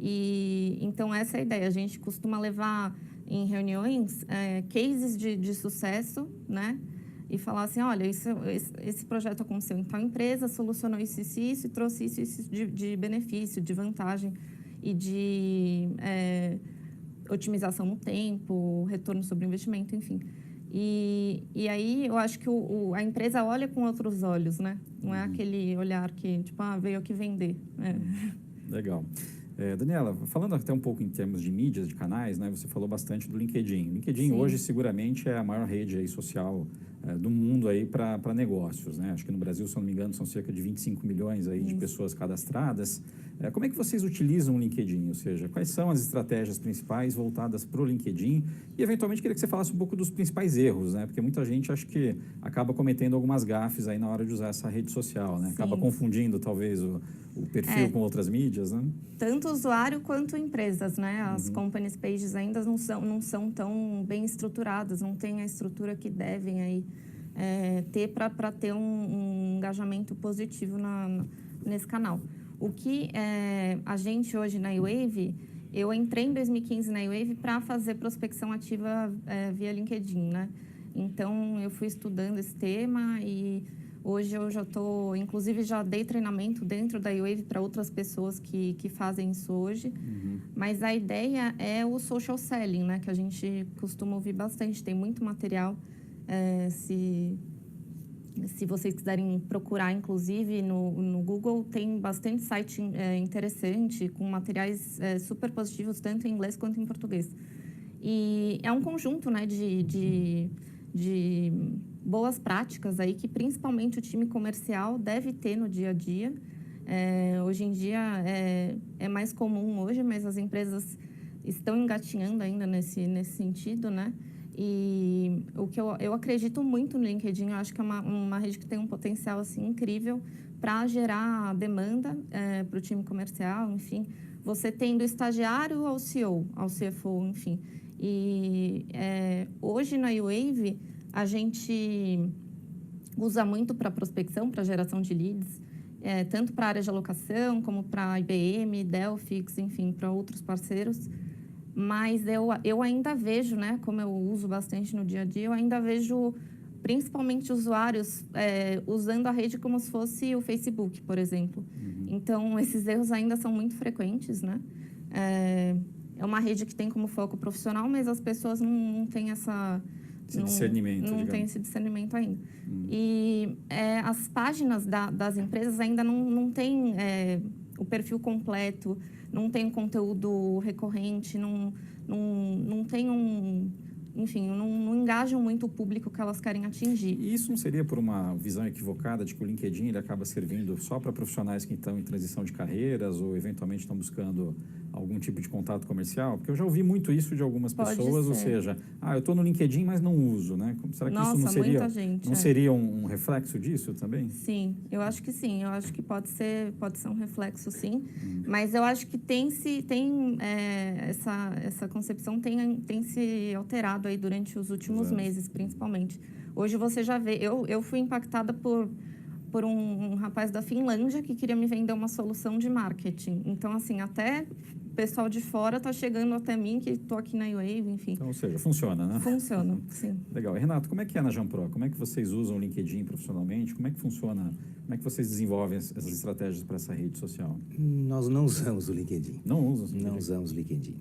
E então, essa é a ideia. A gente costuma levar em reuniões cases de sucesso, né? E falar assim, olha, esse projeto aconteceu em tal empresa, solucionou isso e trouxe isso de benefício, de vantagem e de otimização no tempo, retorno sobre investimento, enfim. E aí, eu acho que a empresa olha com outros olhos, né? Não é aquele olhar que, tipo, veio aqui vender. Legal. Daniela, falando até um pouco em termos de mídias, de canais, né? Você falou bastante do LinkedIn. O LinkedIn hoje, seguramente, é a maior rede aí social do mundo aí para negócios, né? Acho que no Brasil, se eu não me engano, são cerca de 25 milhões aí de pessoas cadastradas. Como é que vocês utilizam o LinkedIn? Ou seja, quais são as estratégias principais voltadas para o LinkedIn? E, eventualmente, queria que você falasse um pouco dos principais erros, né? Porque muita gente, acho que acaba cometendo algumas gafes aí na hora de usar essa rede social, né? Acaba confundindo, talvez, o perfil com outras mídias, né? Tanto usuário quanto empresas, né? As companies pages ainda não são tão bem estruturadas, não têm a estrutura que devem aí ter para ter um engajamento positivo nesse canal. O que a gente hoje na iWave, eu entrei em 2015 na iWave para fazer prospecção ativa via LinkedIn, né? Então, eu fui estudando esse tema e hoje eu já estou, inclusive já dei treinamento dentro da iWave para outras pessoas que fazem isso hoje. Mas a ideia é o social selling, né? Que a gente costuma ouvir bastante, tem muito material. Se vocês quiserem procurar, inclusive, no Google, tem bastante site interessante, com materiais super positivos, tanto em inglês quanto em português. E é um conjunto, né, de boas práticas aí que, principalmente, o time comercial deve ter no dia a dia. Hoje em dia, é mais comum hoje, mas as empresas estão engatinhando ainda nesse sentido, né? E o que eu acredito muito no LinkedIn, eu acho que é uma rede que tem um potencial assim, incrível para gerar demanda para o time comercial, enfim. Você tem do estagiário ao CEO, ao CFO, enfim. E hoje na iWave, a gente usa muito para prospecção, para geração de leads, tanto para a área de alocação, como para a IBM, Delphix, enfim, para outros parceiros. Mas eu ainda vejo, né, como eu uso bastante no dia a dia, eu ainda vejo principalmente usuários usando a rede como se fosse o Facebook, por exemplo. Então, esses erros ainda são muito frequentes, né? É uma rede que tem como foco profissional, mas as pessoas não têm discernimento, não tem esse discernimento ainda. E as páginas das empresas ainda não têm o perfil completo, não tem um conteúdo recorrente, não tem enfim, não engajam muito o público que elas querem atingir. E isso não seria por uma visão equivocada de que o LinkedIn ele acaba servindo só para profissionais que estão em transição de carreiras ou eventualmente estão buscando algum tipo de contato comercial? Porque eu já ouvi muito isso de algumas pessoas, ou seja, eu estou no LinkedIn, mas não uso, né? Será que isso não seria, muita gente, seria um reflexo disso também? Sim, eu acho que sim. Eu acho que pode ser um reflexo, sim. Mas eu acho que essa concepção tem se alterado aí durante os últimos meses, principalmente. Hoje você já vê... Eu fui impactada por um rapaz da Finlândia que queria me vender uma solução de marketing. Então, assim, até o pessoal de fora está chegando até mim, que estou aqui na iWave, enfim. Então, ou seja, funciona, né? Funciona, sim. Legal. Renato, como é que é na Jampro? Como é que vocês usam o LinkedIn profissionalmente? Como é que funciona? Como é que vocês desenvolvem essas estratégias para essa rede social? Nós não usamos o LinkedIn. Não usam? Não usamos o LinkedIn.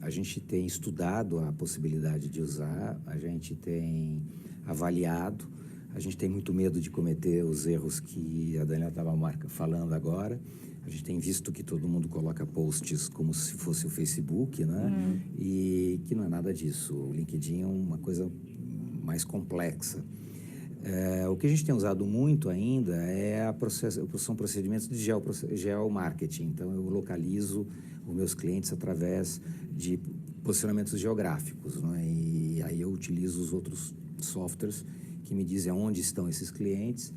A gente tem estudado a possibilidade de usar, a gente tem avaliado, a gente tem muito medo de cometer os erros que a Daniela estava falando agora. A gente tem visto que todo mundo coloca posts como se fosse o Facebook, né? E que não é nada disso. O LinkedIn é uma coisa mais complexa. O que a gente tem usado muito ainda são procedimentos de geomarketing. Então, eu localizo os meus clientes através de posicionamentos geográficos, né? E aí eu utilizo os outros softwares que me dizem onde estão esses clientes,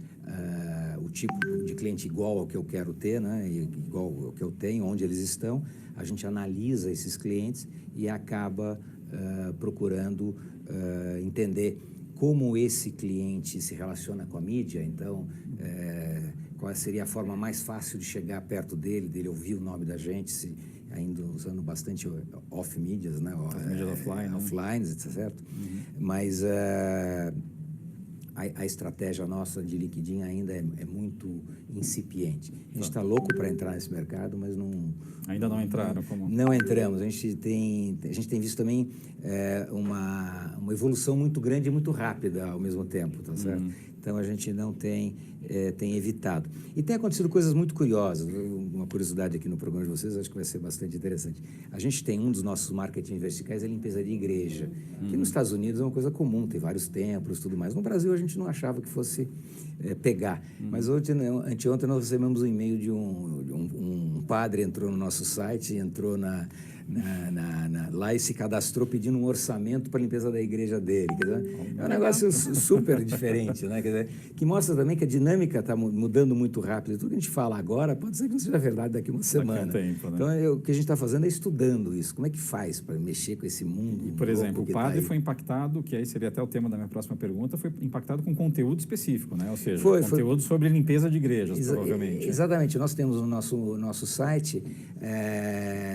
o tipo de cliente igual ao que eu quero ter, né? Igual ao que eu tenho, onde eles estão. A gente analisa esses clientes e acaba procurando entender como esse cliente se relaciona com a mídia. Então, qual seria a forma mais fácil de chegar perto dele ouvir o nome da gente, ainda usando bastante off-mídias, né? Off-mídias offline. Offline, certo? Mas a estratégia nossa de LinkedIn ainda é muito incipiente. A gente está louco para entrar nesse mercado, mas não... Ainda não entraram? Não entramos. A gente tem visto também uma evolução muito grande e muito rápida ao mesmo tempo, tá certo? Então, a gente não tem evitado. E tem acontecido coisas muito curiosas. Uma curiosidade aqui no programa de vocês, acho que vai ser bastante interessante. A gente tem um dos nossos marketing verticais, é limpeza de igreja, que nos Estados Unidos é uma coisa comum, tem vários templos e tudo mais. No Brasil, a gente não achava que fosse pegar. Mas anteontem nós recebemos um e-mail de um padre entrou no nosso site, entrou lá e se cadastrou pedindo um orçamento para a limpeza da igreja dele. Quer dizer, é um negócio super diferente, né? Quer dizer, que mostra também que a dinâmica está mudando muito rápido. Tudo que a gente fala agora pode ser que não seja verdade daqui a uma semana. Daqui a um tempo, né? Então, o que a gente está fazendo é estudando isso. Como é que faz para mexer com esse mundo? E, por exemplo, o padre foi impactado, que aí seria até o tema da minha próxima pergunta, foi impactado com conteúdo específico, né? Ou seja, conteúdo sobre limpeza de igrejas, provavelmente. Exatamente. Nós temos no nosso site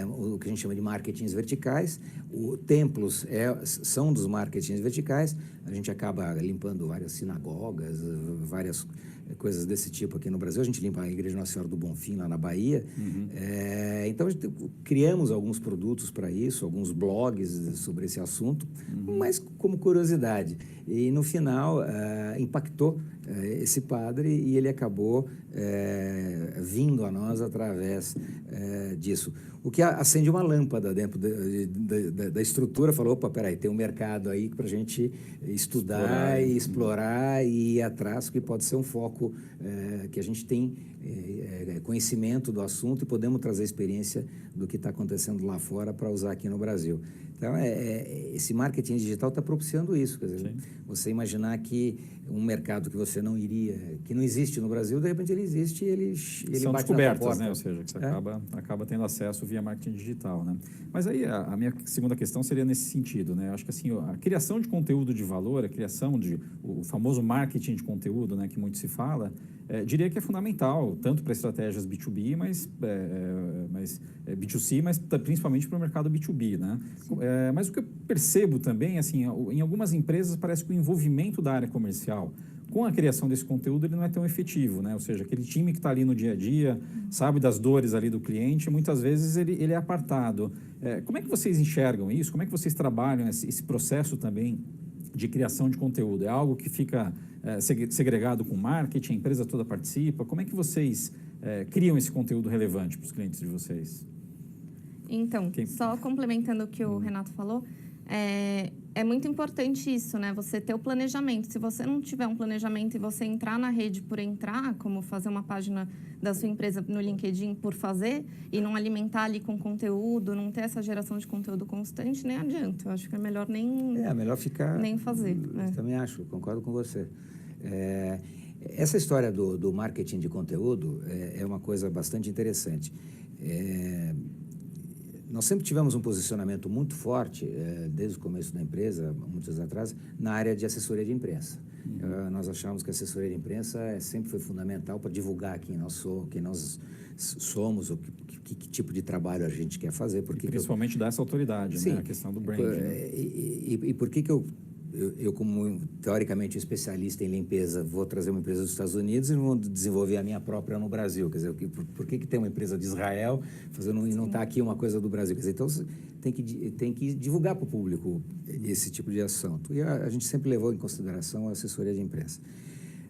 o que a gente chama de marketings verticais. Templos são dos marketings verticais. A gente acaba limpando várias sinagogas, várias coisas desse tipo aqui no Brasil. A gente limpa a Igreja Nossa Senhora do Bonfim, lá na Bahia. Então, a gente criamos alguns produtos para isso, alguns blogs sobre esse assunto, mas como curiosidade. E, no final, impactou esse padre e ele acabou vindo a nós através disso. O que acende uma lâmpada dentro da estrutura, falou, opa, peraí, tem um mercado aí para a gente estudar e explorar e ir atrás, que pode ser um foco que a gente tem conhecimento do assunto e podemos trazer experiência do que está acontecendo lá fora para usar aqui no Brasil. Então, esse marketing digital está propiciando isso. Quer dizer, você imaginar que um mercado que você não iria, que não existe no Brasil, de repente ele existe e ele são bate descobertas, na porta. né? Ou seja, que você acaba tendo acesso via marketing digital, né? Mas aí a minha segunda questão seria nesse sentido, né? Eu acho que assim, a criação de conteúdo de valor, o famoso marketing de conteúdo, né, que muito se fala, diria que é fundamental, tanto para estratégias B2B, mas B2C, mas principalmente para o mercado B2B, né? Mas o que eu percebo também, assim, em algumas empresas parece que o envolvimento da área comercial com a criação desse conteúdo ele não é tão efetivo, né? Ou seja, aquele time que está ali no dia a dia, sabe das dores ali do cliente, muitas vezes ele é apartado. Como é que vocês enxergam isso? Como é que vocês trabalham esse processo também de criação de conteúdo? É algo que fica segregado com marketing, a empresa toda participa? Como é que vocês criam esse conteúdo relevante para os clientes de vocês? Então, só complementando o que o Renato falou, é muito importante isso, né? Você ter o planejamento. Se você não tiver um planejamento e você entrar na rede por entrar, como fazer uma página da sua empresa no LinkedIn por fazer, e não alimentar ali com conteúdo, não ter essa geração de conteúdo constante, nem adianta. Eu acho que é melhor melhor ficar... nem fazer. Também acho, concordo com você. Essa história do marketing de conteúdo é uma coisa bastante interessante. Nós sempre tivemos um posicionamento muito forte, desde o começo da empresa, muitos anos atrás, na área de assessoria de imprensa. Nós achamos que a assessoria de imprensa sempre foi fundamental para divulgar quem nós somos, que tipo de trabalho a gente quer fazer. Principalmente dar essa autoridade, né? A questão do branding. E por que eu, como teoricamente especialista em limpeza, vou trazer uma empresa dos Estados Unidos e vou desenvolver a minha própria no Brasil? Quer dizer, por que tem uma empresa de Israel fazendo e não está aqui uma coisa do Brasil? Quer dizer, então tem que divulgar para o público esse tipo de assunto. E a gente sempre levou em consideração a assessoria de imprensa.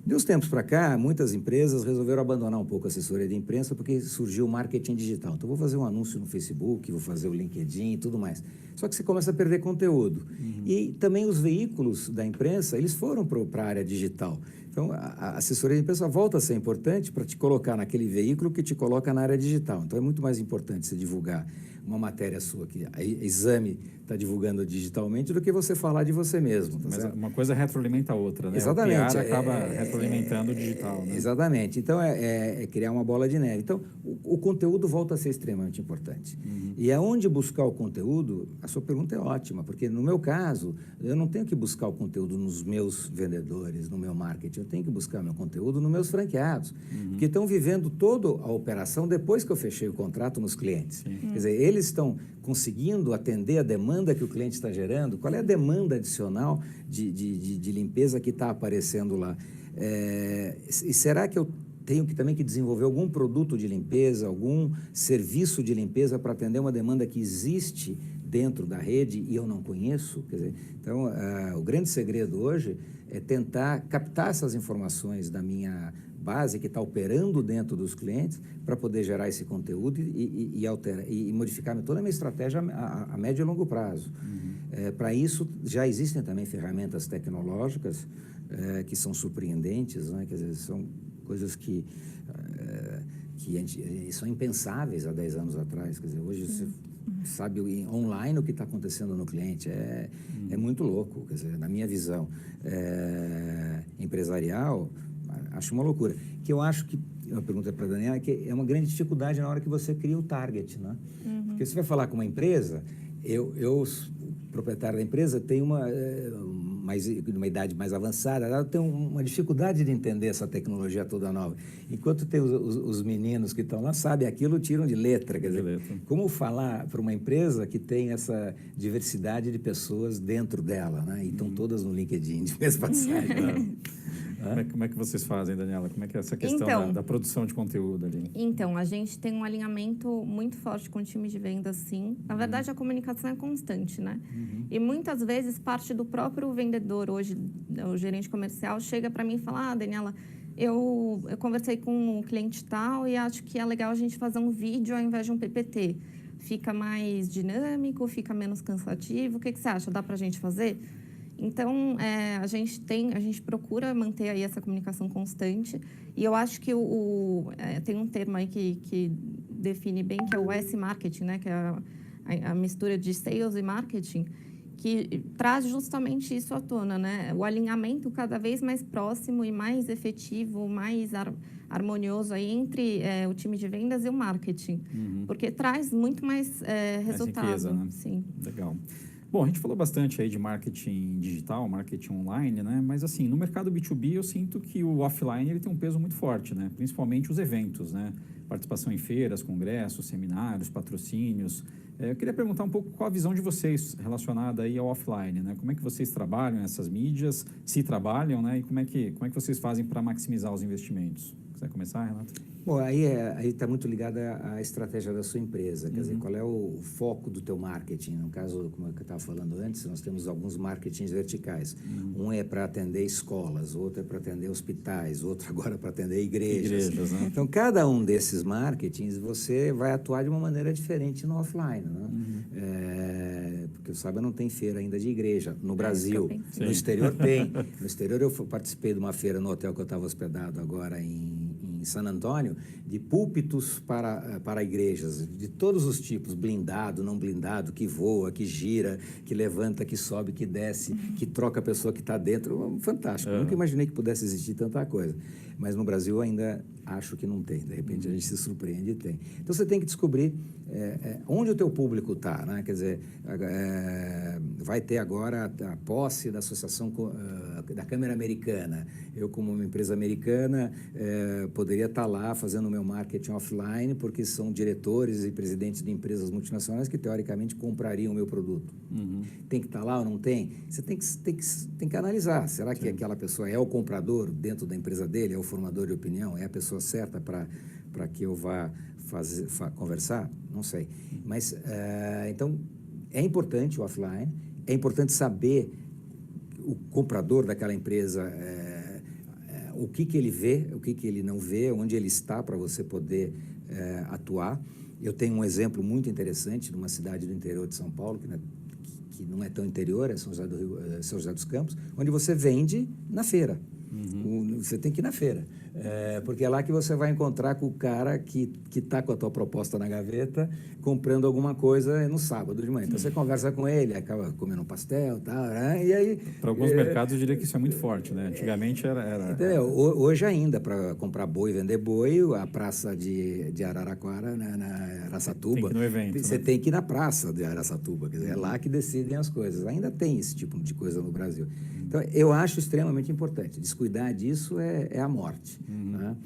De uns tempos para cá, muitas empresas resolveram abandonar um pouco a assessoria de imprensa porque surgiu o marketing digital. Então, vou fazer um anúncio no Facebook, vou fazer o LinkedIn e tudo mais. Só que você começa a perder conteúdo. E também os veículos da imprensa, eles foram para a área digital. Então, a assessoria de imprensa volta a ser importante para te colocar naquele veículo que te coloca na área digital. Então, é muito mais importante você divulgar uma matéria sua que a Exame está divulgando digitalmente do que você falar de você mesmo. Tá Mas certo? uma coisa retroalimenta a outra, né? Exatamente. O PR acaba retroalimentando o digital, né? Exatamente. Então, é criar uma bola de neve. Então, o conteúdo volta a ser extremamente importante. E aonde buscar o conteúdo, a sua pergunta é ótima, porque no meu caso, eu não tenho que buscar o conteúdo nos meus vendedores, no meu marketing, eu tenho que buscar meu conteúdo nos meus franqueados, que estão vivendo toda a operação depois que eu fechei o contrato nos clientes. Quer dizer, eles estão conseguindo atender a demanda que o cliente está gerando. Qual é a demanda adicional de limpeza que está aparecendo lá? E será que eu tenho também que desenvolver algum produto de limpeza, algum serviço de limpeza para atender uma demanda que existe dentro da rede e eu não conheço? Quer dizer, então, o grande segredo hoje é tentar captar essas informações da minha base que está operando dentro dos clientes para poder gerar esse conteúdo e modificar toda a minha estratégia a médio e longo prazo. Para isso, já existem também ferramentas tecnológicas que são surpreendentes, né? Quer dizer, são coisas que são impensáveis há 10 anos atrás. Quer dizer, hoje você sabe online o que está acontecendo no cliente. É muito louco, quer dizer, na minha visão empresarial, acho uma loucura. Que eu acho que, uma pergunta para a Daniela, que é uma grande dificuldade na hora que você cria o target, né? Porque você vai falar com uma empresa, eu proprietário da empresa, tenho uma idade mais avançada, eu tenho uma dificuldade de entender essa tecnologia toda nova. Enquanto tem os meninos que estão lá, sabem aquilo, tiram de letra. Quer dizer, como falar para uma empresa que tem essa diversidade de pessoas dentro dela, né? E estão todas no LinkedIn, de mesma passagem. Como é que vocês fazem, Daniela? Como é que é essa questão da produção de conteúdo ali? Então, a gente tem um alinhamento muito forte com o time de vendas, sim. Na verdade, a comunicação é constante, né? E muitas vezes parte do próprio vendedor, hoje, o gerente comercial, chega para mim e fala, Daniela, eu conversei com o cliente tal e acho que é legal a gente fazer um vídeo ao invés de um PPT. Fica mais dinâmico, fica menos cansativo. O que você acha? Dá para a gente fazer? Então, a gente procura manter aí essa comunicação constante. E eu acho que tem um termo aí que define bem, que é o S-Marketing, né? Que é a mistura de sales e marketing, que traz justamente isso à tona, né? O alinhamento cada vez mais próximo e mais efetivo, mais harmonioso aí entre o time de vendas e o marketing. Porque traz muito mais resultado. Riqueza, né? Sim. Legal. Bom, a gente falou bastante aí de marketing digital, marketing online, né? Mas, assim, no mercado B2B, eu sinto que o offline ele tem um peso muito forte, né? Principalmente os eventos, né? Participação em feiras, congressos, seminários, patrocínios. Eu queria perguntar um pouco qual a visão de vocês relacionada aí ao offline, né? Como é que vocês trabalham essas mídias, se trabalham, né? E como é que vocês fazem para maximizar os investimentos? Quiser começar, Renato? Bom, aí está muito ligada à estratégia da sua empresa, quer dizer, qual é o foco do teu marketing. No caso, como eu estava falando antes, nós temos alguns marketings verticais. Um é para atender escolas, outro é para atender hospitais, outro agora para atender igrejas. Né? Então, cada um desses marketings, você vai atuar de uma maneira diferente no offline, né? Porque o Saba não tem feira ainda de igreja no Brasil. No exterior tem. No exterior eu participei de uma feira no hotel que eu estava hospedado agora em San Antônio, de púlpitos para igrejas, de todos os tipos, blindado, não blindado, que voa, que gira, que levanta, que sobe, que desce, que troca a pessoa que está dentro. Fantástico. Eu nunca imaginei que pudesse existir tanta coisa. Mas no Brasil ainda acho que não tem. De repente a gente se surpreende e tem. Então você tem que descobrir onde o teu público está, né? Quer dizer, vai ter agora a posse da associação da Câmara Americana. Eu, como uma empresa americana, poderia estar lá fazendo o meu marketing offline, porque são diretores e presidentes de empresas multinacionais que, teoricamente, comprariam o meu produto. Tem que estar lá ou não tem? Você tem que analisar. Será que aquela pessoa é o comprador dentro da empresa dele, é o formador de opinião, é a pessoa certa para que eu vá conversar? Não sei. Mas, então, é importante o offline, é importante saber o comprador daquela empresa, o que ele vê, o que ele não vê, onde ele está para você poder atuar. Eu tenho um exemplo muito interessante de uma cidade do interior de São Paulo, que não é tão interior, é São José dos Campos, onde você vende na feira. Você tem que ir na feira, porque é lá que você vai encontrar com o cara que está com a tua proposta na gaveta, comprando alguma coisa no sábado de manhã. Então, você conversa com ele, acaba comendo um pastel, tal, né? E aí... Para alguns mercados, eu diria que isso é muito forte, né? Antigamente era... Entendeu? Hoje ainda, para comprar boi e vender boi, a praça de Araraquara, na Araçatuba... Tem que ir no evento, você tem que ir na praça de Araçatuba, quer dizer, é lá que decidem as coisas. Ainda tem esse tipo de coisa no Brasil. Então, eu acho extremamente importante. Descuidar disso é a morte. Né?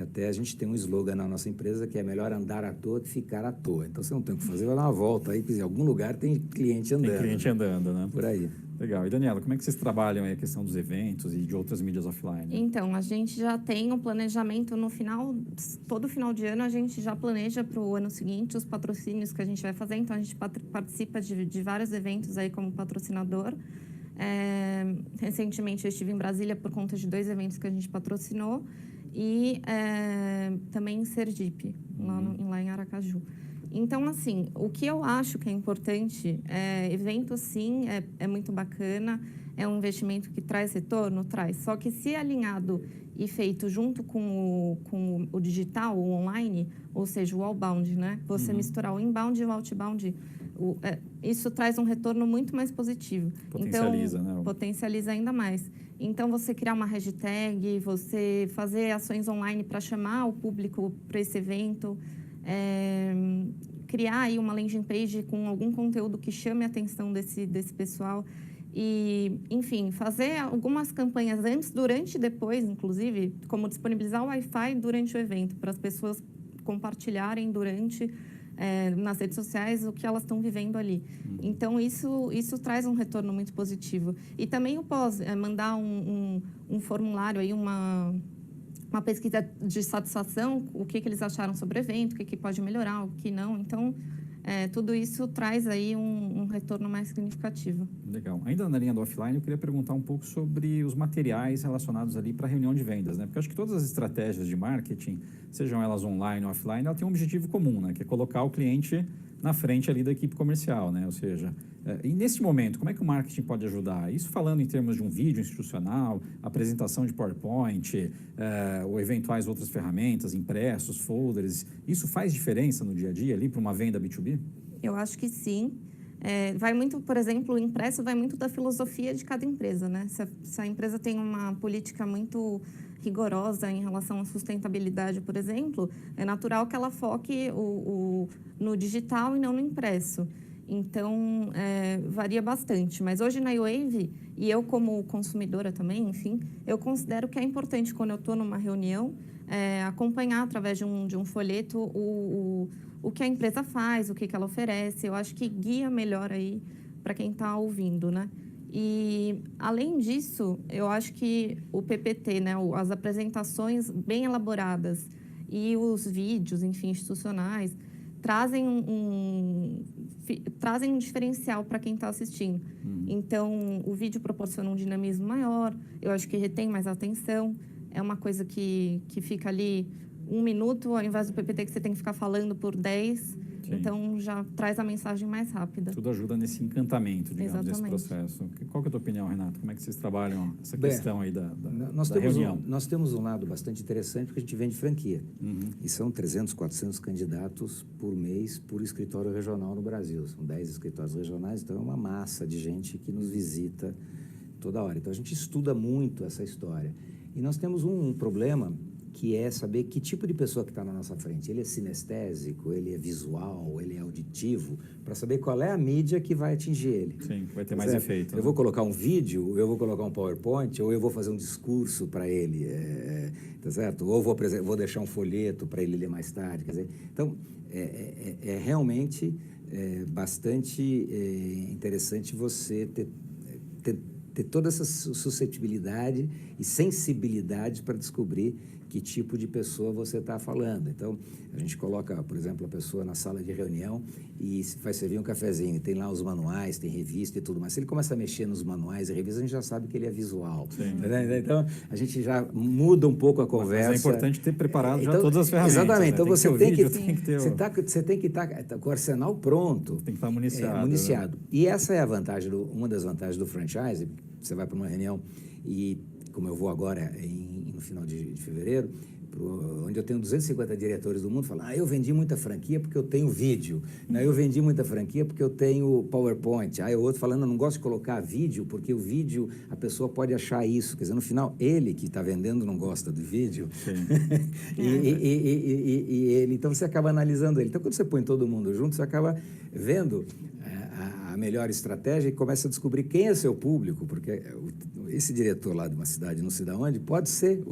Até a gente tem um slogan na nossa empresa que é melhor andar à toa que ficar à toa. Então, você não tem o que fazer, vai dar uma volta aí, em algum lugar tem cliente andando. Tem cliente andando, né? Por aí. Legal. E, Daniela, como é que vocês trabalham aí a questão dos eventos e de outras mídias offline? Então, a gente já tem o planejamento no final, todo final de ano a gente já planeja para o ano seguinte os patrocínios que a gente vai fazer. Então, a gente participa de vários eventos aí como patrocinador. Recentemente eu estive em Brasília por conta de 2 eventos que a gente patrocinou e também em Sergipe, lá em Aracaju. Então, assim, o que eu acho que é importante, evento, sim, é muito bacana, é um investimento que traz retorno? Traz. Só que se alinhado e feito junto com o digital, o online, ou seja, o outbound, né? Você misturar o inbound e o outbound, isso traz um retorno muito mais positivo. Potencializa, então, né? Potencializa ainda mais. Então, você criar uma hashtag, você fazer ações online para chamar o público para esse evento, criar aí uma landing page com algum conteúdo que chame a atenção desse pessoal e, enfim, fazer algumas campanhas antes, durante e depois, inclusive, como disponibilizar o Wi-Fi durante o evento, para as pessoas compartilharem durante, nas redes sociais, o que elas estão vivendo ali. Então, isso traz um retorno muito positivo. E também o pós, mandar um formulário aí, uma pesquisa de satisfação, o que eles acharam sobre o evento, o que pode melhorar, o que não. Então, tudo isso traz aí um retorno mais significativo. Legal. Ainda na linha do offline, eu queria perguntar um pouco sobre os materiais relacionados ali para a reunião de vendas, né? Porque eu acho que todas as estratégias de marketing, sejam elas online ou offline, elas têm um objetivo comum, né? Que é colocar o cliente na frente ali da equipe comercial, né? Ou seja, e nesse momento, como é que o marketing pode ajudar? Isso falando em termos de um vídeo institucional, apresentação de PowerPoint, ou eventuais outras ferramentas, impressos, folders, isso faz diferença no dia a dia ali para uma venda B2B? Eu acho que sim. Vai muito, por exemplo, o impresso vai muito da filosofia de cada empresa, né? Se a empresa tem uma política muito rigorosa em relação à sustentabilidade, por exemplo, é natural que ela foque no digital e não no impresso. Então, varia bastante. Mas hoje na iWave, e eu como consumidora também, enfim, eu considero que é importante, quando eu estou numa reunião, acompanhar através de um folheto o que a empresa faz, o que ela oferece. Eu acho que guia melhor aí para quem está ouvindo, né? E, além disso, eu acho que o PPT, né, as apresentações bem elaboradas e os vídeos, enfim, institucionais, trazem um diferencial para quem está assistindo. Então, o vídeo proporciona um dinamismo maior, eu acho que retém mais atenção, é uma coisa que fica ali 1 minuto, ao invés do PPT que você tem que ficar falando por 10, então já traz a mensagem mais rápida. Tudo ajuda nesse encantamento, digamos, desse processo. Qual que é a tua opinião, Renato? Como é que vocês trabalham essa questão aí da reunião? Nós temos um lado bastante interessante, porque a gente vende franquia. E são 300, 400 candidatos por mês por escritório regional no Brasil. São 10 escritórios regionais, então é uma massa de gente que nos visita toda hora. Então a gente estuda muito essa história. E nós temos um problema, que é saber que tipo de pessoa que está na nossa frente. Ele é sinestésico, ele é visual, ele é auditivo, para saber qual é a mídia que vai atingir ele. Sim, vai ter mais efeito. Eu vou colocar um vídeo, eu vou colocar um PowerPoint, ou eu vou fazer um discurso para ele, tá certo? Ou vou deixar um folheto para ele ler mais tarde. Quer dizer, então, é realmente bastante interessante você ter toda essa suscetibilidade e sensibilidade para descobrir que tipo de pessoa você está falando. Então, a gente coloca, por exemplo, a pessoa na sala de reunião e vai servir um cafezinho. Tem lá os manuais, tem revista e tudo, mas se ele começa a mexer nos manuais e revistas, a gente já sabe que ele é visual. Né? Então, a gente já muda um pouco a conversa. Mas é importante ter preparado já todas as ferramentas. Exatamente. Então, né? você tem que estar com o arsenal pronto. Tem que estar municiado. Né? E essa é a vantagem, uma das vantagens do franchise. Você vai para uma reunião e, como eu vou agora no final de fevereiro, onde eu tenho 250 diretores do mundo, falam, eu vendi muita franquia porque eu tenho vídeo, eu vendi muita franquia porque eu tenho PowerPoint, o outro falando, eu não gosto de colocar vídeo, porque o vídeo, a pessoa pode achar isso, quer dizer, no final, ele que está vendendo não gosta do vídeo, e ele, então você acaba analisando ele. Então, quando você põe todo mundo junto, você acaba vendo a melhor estratégia e começa a descobrir quem é seu público, porque esse diretor lá de uma cidade, não sei de onde, pode ser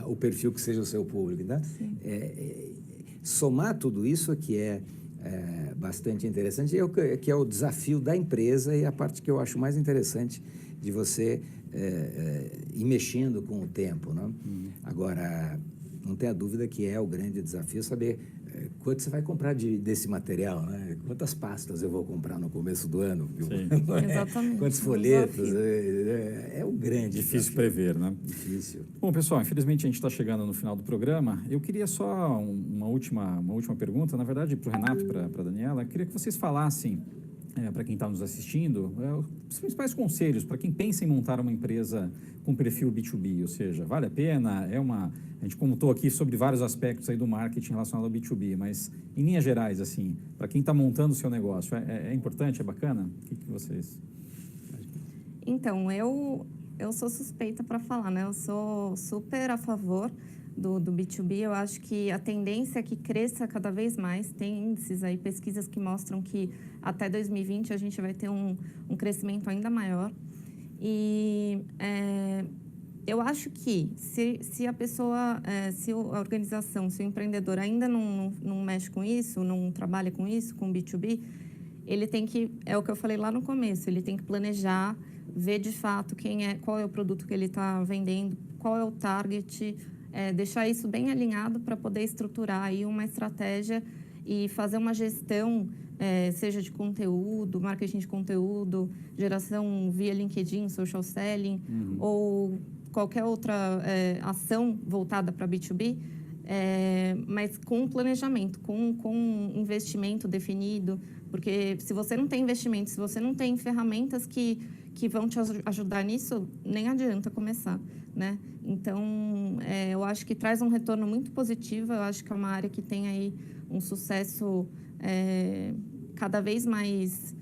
o perfil que seja o seu público. Né? Somar tudo isso que é bastante interessante, que é o desafio da empresa e a parte que eu acho mais interessante de você ir mexendo com o tempo. Né? Agora, não tenha dúvida que é o grande desafio saber quanto você vai comprar desse material, né? Quantas pastas eu vou comprar no começo do ano? Exatamente. Quantos folhetos? É o grande Difícil desafio. prever, né? Difícil. Bom, pessoal, infelizmente a gente está chegando no final do programa. Eu queria só uma última pergunta, na verdade, para o Renato e para a Daniela. Eu queria que vocês falassem, para quem está nos assistindo, os principais conselhos para quem pensa em montar uma empresa com perfil B2B, ou seja, vale a pena? A gente contou aqui sobre vários aspectos aí do marketing relacionado ao B2B, mas em linhas gerais, assim, para quem está montando o seu negócio, é importante, é bacana? O que vocês... Então, eu sou suspeita para falar, né? Eu sou super a favor do B2B. Eu acho que a tendência é que cresça cada vez mais. Tem índices aí, pesquisas que mostram que até 2020 a gente vai ter um crescimento ainda maior. E eu acho que se a pessoa, se a organização, se o empreendedor ainda não mexe com isso, não trabalha com isso, com B2B, ele tem que, é o que eu falei lá no começo, ele tem que planejar, ver de fato qual é o produto que ele está vendendo, qual é o target, deixar isso bem alinhado para poder estruturar aí uma estratégia e fazer uma gestão, seja de conteúdo, marketing de conteúdo, geração via LinkedIn, social selling, ou qualquer outra ação voltada para B2B, mas com planejamento, com investimento definido, porque se você não tem investimento, se você não tem ferramentas que vão te ajudar nisso, nem adianta começar, né? Então, eu acho que traz um retorno muito positivo, eu acho que é uma área que tem aí um sucesso cada vez mais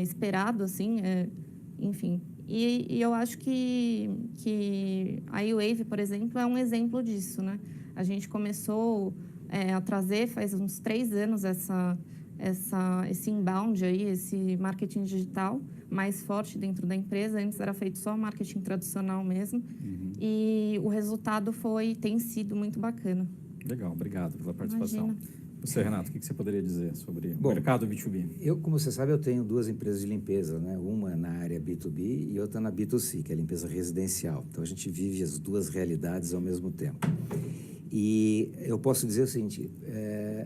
esperado, assim, enfim. E eu acho que a iWave, por exemplo, é um exemplo disso, né? A gente começou a trazer, faz uns 3 anos, esse inbound aí, esse marketing digital mais forte dentro da empresa. Antes era feito só marketing tradicional mesmo. E o resultado tem sido muito bacana. Legal, obrigado pela participação. Imagina. Você, Renato, o que você poderia dizer sobre o mercado B2B? Como você sabe, eu tenho 2 empresas de limpeza, né? Uma na área B2B e outra na B2C, que é a limpeza residencial. Então, a gente vive as 2 realidades ao mesmo tempo. E eu posso dizer o seguinte,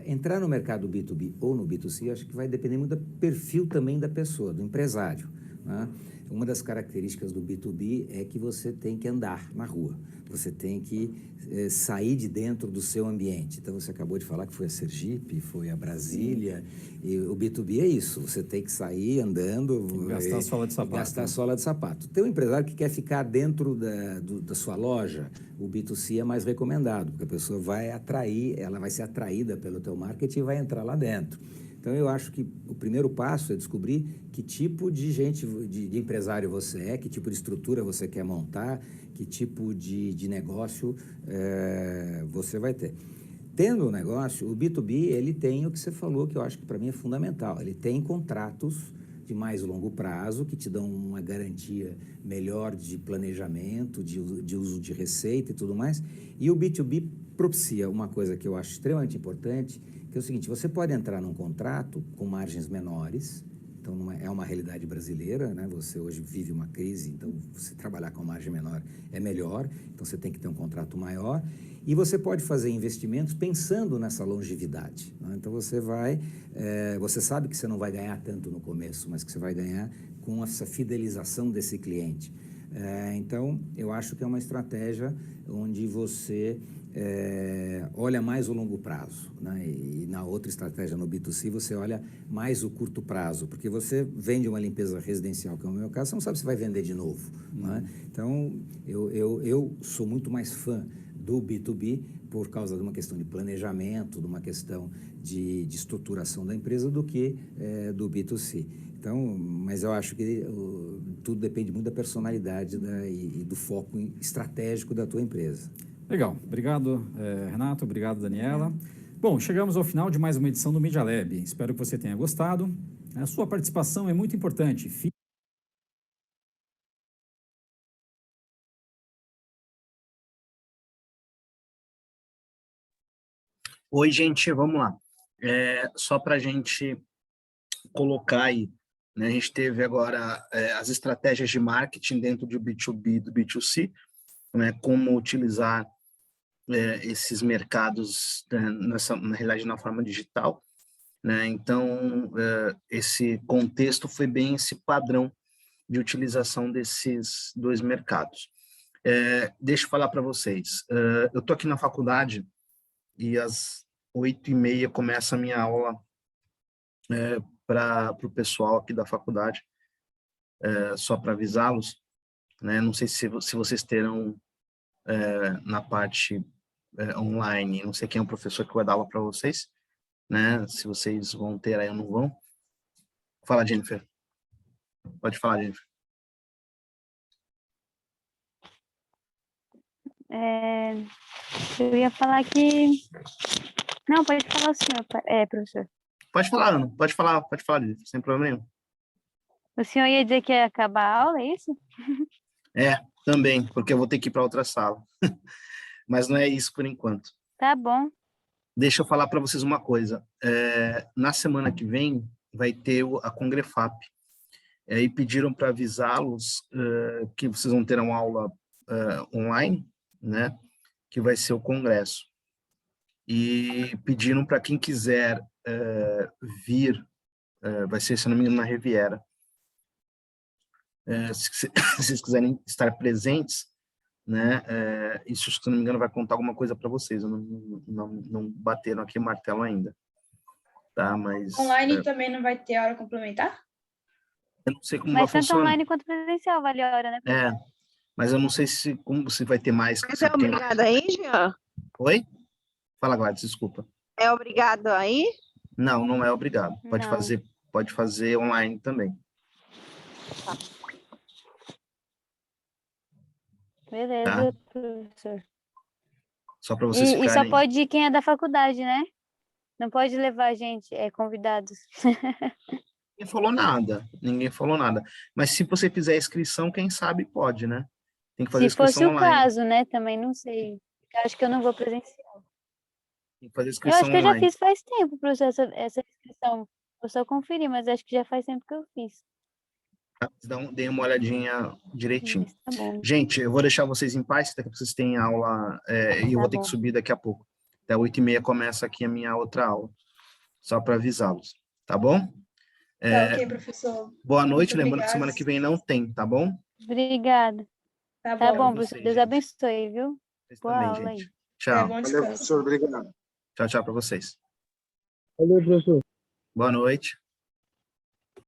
entrar no mercado B2B ou no B2C, acho que vai depender muito do perfil também da pessoa, do empresário, né? Uma das características do B2B é que você tem que andar na rua, você tem que sair de dentro do seu ambiente. Então, você acabou de falar que foi a Sergipe, foi a Brasília, e o B2B é isso, você tem que sair andando... Gastar a sola de sapato. Gastar a sola de sapato. Tem um empresário que quer ficar dentro da sua loja, o B2C é mais recomendado, porque a pessoa vai ser atraída pelo teu marketing e vai entrar lá dentro. Então, eu acho que o primeiro passo é descobrir que tipo de de empresário você é, que tipo de estrutura você quer montar, que tipo de negócio você vai ter. Tendo o negócio, o B2B, ele tem o que você falou, que eu acho que para mim é fundamental. Ele tem contratos de mais longo prazo, que te dão uma garantia melhor de planejamento, de uso de receita e tudo mais. E o B2B propicia uma coisa que eu acho extremamente importante, que é o seguinte, você pode entrar num contrato com margens menores, então é uma realidade brasileira, né? Você hoje vive uma crise, então você trabalhar com margem menor é melhor, então você tem que ter um contrato maior, e você pode fazer investimentos pensando nessa longevidade, né? Então você sabe que você não vai ganhar tanto no começo, mas que você vai ganhar com essa fidelização desse cliente. Então, eu acho que é uma estratégia onde você olha mais o longo prazo, né? E na outra estratégia, no B2C, você olha mais o curto prazo, porque você vende uma limpeza residencial, que é o meu caso, você não sabe se vai vender de novo, né? Então, eu sou muito mais fã do B2B por causa de uma questão de planejamento, de uma questão de estruturação da empresa, do que do B2C. Então, mas eu acho que tudo depende muito da personalidade e do foco estratégico da tua empresa. Legal. Obrigado, Renato. Obrigado, Daniela. Bom, chegamos ao final de mais uma edição do Media Lab. Espero que você tenha gostado. A sua participação é muito importante. Oi, gente, vamos lá. Só para a gente colocar aí, né, a gente teve agora as estratégias de marketing dentro do B2B e do B2C, né, como utilizar esses mercados, na realidade, na forma digital, né? Então, esse contexto foi bem esse padrão de utilização desses dois mercados. Deixa eu falar para vocês. Eu estou aqui na faculdade e às 8h30 começa a minha aula para o pessoal aqui da faculdade, só para avisá-los, né? Não sei se vocês terão na parte online, não sei quem é o professor que vai dar aula para vocês, né? Se vocês vão ter aí ou não vão. Fala, Jennifer. Pode falar, Jennifer. Eu ia falar que... Não, pode falar o senhor, professor. Pode falar, Ana. Pode falar, Jennifer, sem problema nenhum. O senhor ia dizer que ia acabar a aula, é isso? Também, porque eu vou ter que ir para outra sala. Mas não é isso por enquanto. Tá bom. Deixa eu falar para vocês uma coisa. Na semana que vem vai ter a Congrefap. E pediram para avisá-los que vocês vão ter uma aula online, né? Que vai ser o congresso. E pediram para quem quiser vir, vai ser, se não me engano, na Riviera. Se vocês quiserem estar presentes, né? Isso, se não me engano, vai contar alguma coisa para vocês. Não bateram aqui o martelo ainda, tá? Mas Online também não vai ter hora complementar? Eu não sei como vai Mas tanto funcionar. online quanto presencial vale a hora, né? Mas eu não sei como você vai ter mais. Mas é obrigado aí, Jean? Oi? Fala, Gladys, desculpa. É obrigado aí? Não, não é obrigado. Não. Pode fazer online também. Tá. Beleza, professor. Só para vocês E só ficarem... pode ir quem é da faculdade, né? Não pode levar gente, convidados. Ninguém falou nada. Mas se você fizer a inscrição, quem sabe pode, né? Tem que fazer a Se fosse inscrição o online. caso, né? Também não sei. Eu acho que eu não vou presencial. Tem que fazer a Eu inscrição acho que eu já online. fiz faz tempo, professor, essa inscrição. Eu só conferi, mas acho que já faz tempo que eu fiz. Dê uma olhadinha direitinho. Tá bom. Gente, eu vou deixar vocês em paz, daqui a pouco vocês têm aula, e eu vou ter que subir daqui a pouco. Até 8h30 começa aqui a minha outra aula. Só para avisá-los, tá bom? Tá ok, professor. Boa noite, Muito lembrando que obrigada. semana que vem não tem, tá bom? Obrigada. Tá Tá bom. bom, Vocês, professor. Deus gente. abençoe, viu? Vocês Boa também, aula aí. gente. Tchau. Bom descanso. Tchau para vocês. Valeu, professor. Boa noite.